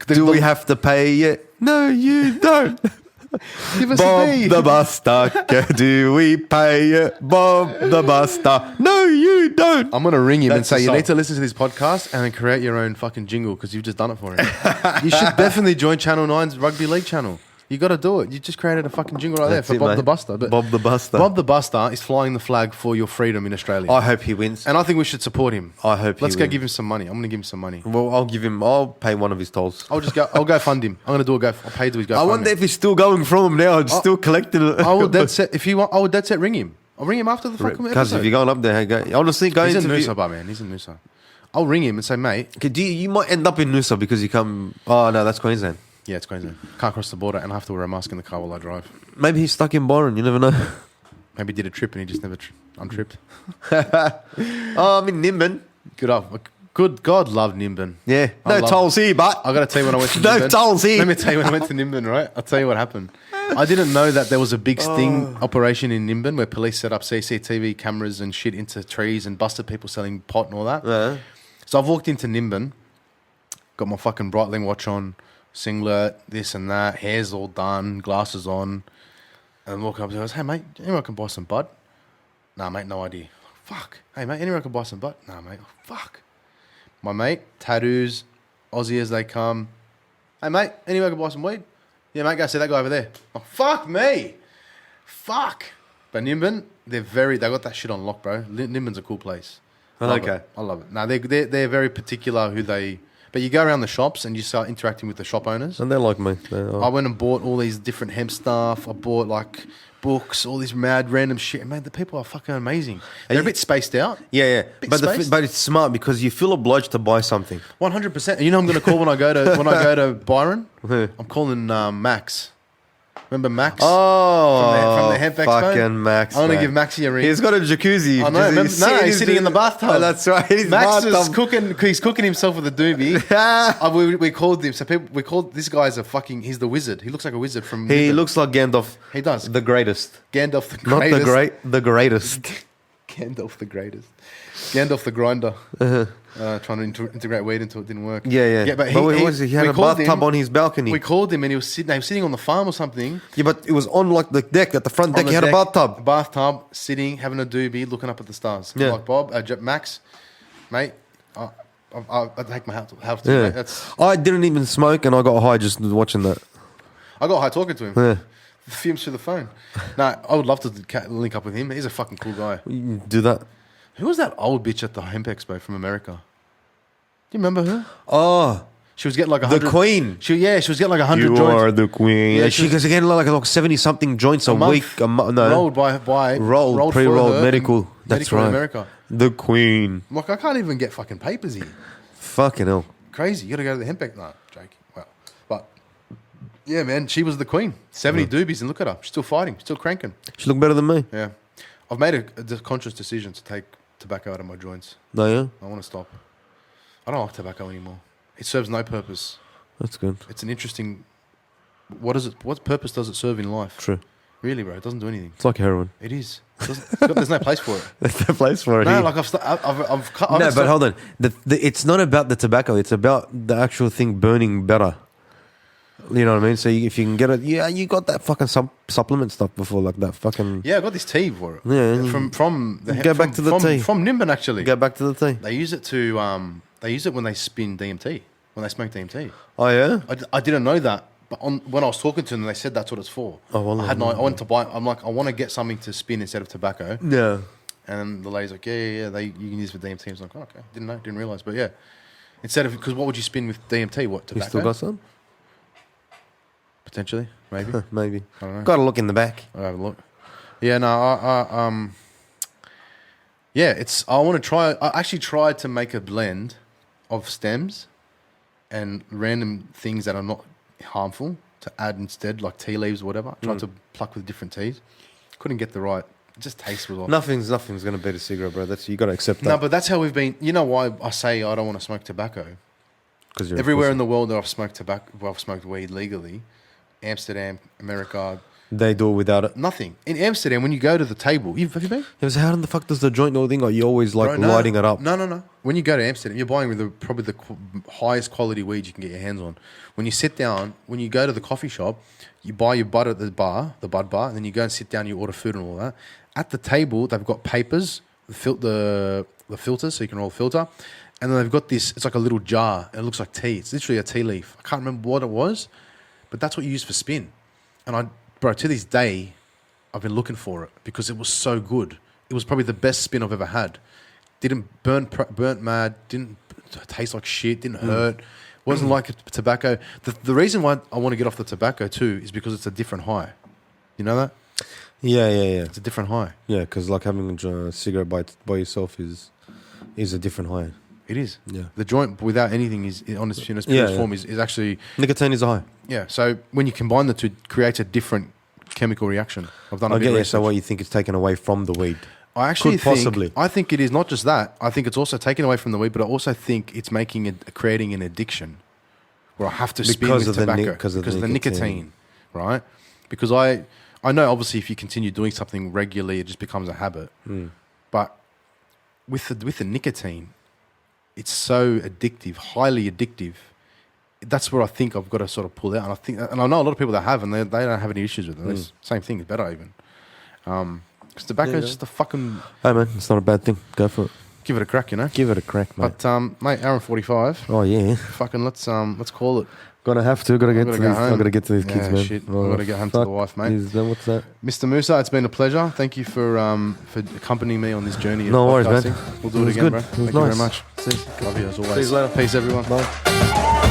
do we have to pay yet? No, you don't. Give us Bob a B. the buster, do we pay it? Bob the buster. No, you don't. I'm going to ring him and That's say, the you song. need to listen to this podcast and then create your own fucking jingle because you've just done it for him. You should definitely join Channel 9's Rugby League channel. You got to do it. You just created a fucking jingle right That's there for it, Bob mate. the Buster. But Bob the Buster. Bob the Buster is flying the flag for your freedom in Australia. I hope he wins. And I think we should support him. I hope Let's he go wins. give him some money. I'm going to give him some money. Well, I'll pay one of his tolls. I'll go fund him. I'm going to do a go. I'll pay to his go. I wonder if he's still going from him now. It's still collecting it. I will dead set. If you want, I will dead set ring him. I'll ring him after the fucking Because episode. if you're going up there, honestly, go He's in interview. Noosa, but man, he's in Noosa. I'll ring him and say, mate. Okay, you might end up in Noosa because you come. Oh no, that's Queensland. Yeah, it's Queensland. Can't cross the border, and I have to wear a mask in the car while I drive. Maybe he's stuck in Byron. You never know. Maybe he did a trip and he just never untripped. Oh, I'm in Nimbin. Good God, love Nimbin. Yeah, I no love- tolls here, but I got to tell you when I went to No Nimbin. tolls here. Let me tell you when I went to Nimbin, right? I'll tell you what happened. I didn't know that there was a big sting operation in Nimbin where police set up CCTV cameras and shit into trees and busted people selling pot and all that. Yeah. So I've walked into Nimbin, got my fucking Breitling watch on, singlet, this and that, hair's all done, glasses on, and walk up and goes, hey mate, anyone can buy some bud? Nah mate, no idea. Fuck. Hey mate, anyone can buy some bud? Nah mate, fuck. My mate, tattoos, Aussie as they come. Hey mate, anyone can buy some weed? Yeah mate, go see that guy over there. Oh, fuck me. Fuck. But Nimbin, they got that shit on lock, bro. Nimbin's a cool place. Okay. I love it. No, they're very particular who they. But you go around the shops and you start interacting with the shop owners. And they're like me. I went and bought all these different hemp stuff. I bought like books, all this mad random shit. Man, the people are fucking amazing. They're a bit spaced out. Yeah. Bit But spaced. but it's smart because you feel obliged to buy something. 100%. You know, I'm going to call when I go to Byron. Who? I'm calling Max. Remember Max? Oh, From the Hemp Expo? fucking Max. I'm going to mate. give Maxie a ring. He's got a jacuzzi. I know. Remember, he's sitting in the bathtub. Oh, that's right. He's Max is bathtub. cooking. He's cooking himself with a doobie. We called him. So we called this guy's a fucking. He's the wizard. He looks like a wizard from. He Nimbin. looks like Gandalf. He does. The greatest. Gandalf the Not greatest. the greatest. Gandalf the greatest. Gandalf the grinder. Trying to integrate weed into it didn't work. Yeah. But he had a called bathtub him- on his balcony. We called him and he was sitting on the farm or something. Yeah, but it was on like the deck, at the front deck. On He the had a deck, bathtub. Bathtub, sitting, having a doobie, looking up at the stars. I'm Yeah. like, Bob, Max, mate, I'll take my hat off to you, Yeah. mate. I didn't even smoke and I got high just watching that. I got high talking to him. Yeah. The fumes through the phone. No, I would love to link up with him. He's a fucking cool guy. You can do that. Who was that old bitch at the Hemp Expo from America? Do you remember her? Oh, She was getting like the 100. Queen. She was getting like 100 You joints. are the Queen. Yeah, Yeah, she she goes again like 70-something joints a month. week. No, Rolled rolled, for pre-rolled, her medical. in- That's medical right. in America. The Queen. I'm like, I can't even get fucking papers here. Fucking hell. Crazy. You got to go to the Hemp Expo. No, joking. Well, but yeah, man, she was the queen. 70 doobies, and look at her. She's still fighting, still cranking. She look better than me. Yeah. I've made a conscious decision to take tobacco out of my joints. No, yeah? I want to stop. I don't like tobacco anymore. It serves no purpose. That's good. It's an interesting. What purpose does it serve in life? True. Really, bro, it doesn't do anything. It's like heroin. It is. There's no place for it. That's the place for it. No, here. like I've cut. No, but hold on. It's not about the tobacco. It's about the actual thing burning better. You know what I mean? So if you can get it, yeah, you got that fucking supplement stuff before, like that fucking. Yeah, I got this tea for it. Yeah, from the Go back to the tea. from Nimbin actually. Go back to the tea. They use it They use it when they spin DMT. When they smoke DMT. Oh yeah. I didn't know that, but when I was talking to them, they said that's what it's for. Oh, well, I went to buy. I'm like, I want to get something to spin instead of tobacco. Yeah. And the lady's like, yeah. You can use it for DMT. I was like, oh, okay, didn't realize, but yeah. Instead of because what would you spin with DMT? What You tobacco? still got some? Potentially, maybe. Maybe. I don't know. Got to look in the back. I'll have a look. Yeah, no, yeah, I want to try. I actually tried to make a blend of stems and random things that are not harmful to add instead, like tea leaves or whatever. I tried to pluck with different teas. Couldn't get the right. It just taste was off. Nothing's gonna beat a cigarette, bro. You got to accept that. No, but that's how we've been. You know why I say I don't want to smoke tobacco? Because Everywhere in the world that I've smoked tobacco, well, I've smoked weed legally. Amsterdam, America, they do it without it. nothing. In Amsterdam, when you go to the table, have you been? Yeah, so how in the fuck does the joint know thing? Are you always like Bro, no. lighting it up? No. When you go to Amsterdam, you're buying with probably the highest quality weed you can get your hands on. When you sit down, when you go to the coffee shop, you buy your bud at the bar, the bud bar, and then you go and sit down, you order food and all that. At the table, they've got papers, the filters, so you can roll a filter. And then they've got this, it's like a little jar, and it looks like tea. It's literally a tea leaf. I can't remember what it was, but that's what you use for spin. bro, to this day, I've been looking for it because it was so good. It was probably the best spin I've ever had. Didn't burnt mad, didn't taste like shit, didn't hurt. Wasn't like tobacco. The reason why I want to get off the tobacco too is because it's a different high. You know that? Yeah. It's a different high. Yeah, because like having a cigarette by yourself is a different high. It is. Yeah. The joint without anything is on its purest form is actually nicotine is a high. Yeah. So when you combine the two, it creates a different chemical reaction. I've done a bit of research. So what you think it's taken away from the weed? I actually possibly. I think it is not just that. I think it's also taken away from the weed, but I also think it's creating an addiction where I have to spin with tobacco because of the nicotine, right? Because I know obviously if you continue doing something regularly, it just becomes a habit. But with the nicotine, it's so addictive, highly addictive. That's where I think I've got to sort of pull out, and I know a lot of people that have, and they don't have any issues with it. It's same thing, it's better even. Because tobacco is just a fucking... Hey, man, it's not a bad thing. Go for it. Give it a crack, you know? Give it a crack, mate. But, mate, hour and 45. Oh, yeah. Fucking let's call it. Gotta get to these kids, man. Shit. I've got to get home to the wife, mate. What's that? Mr. Moussa, it's been a pleasure. Thank you for accompanying me on this journey. No worries, man. We'll do it again, bro. Thank you very much. See you. Love you as always. See you later. Peace, everyone. Bye.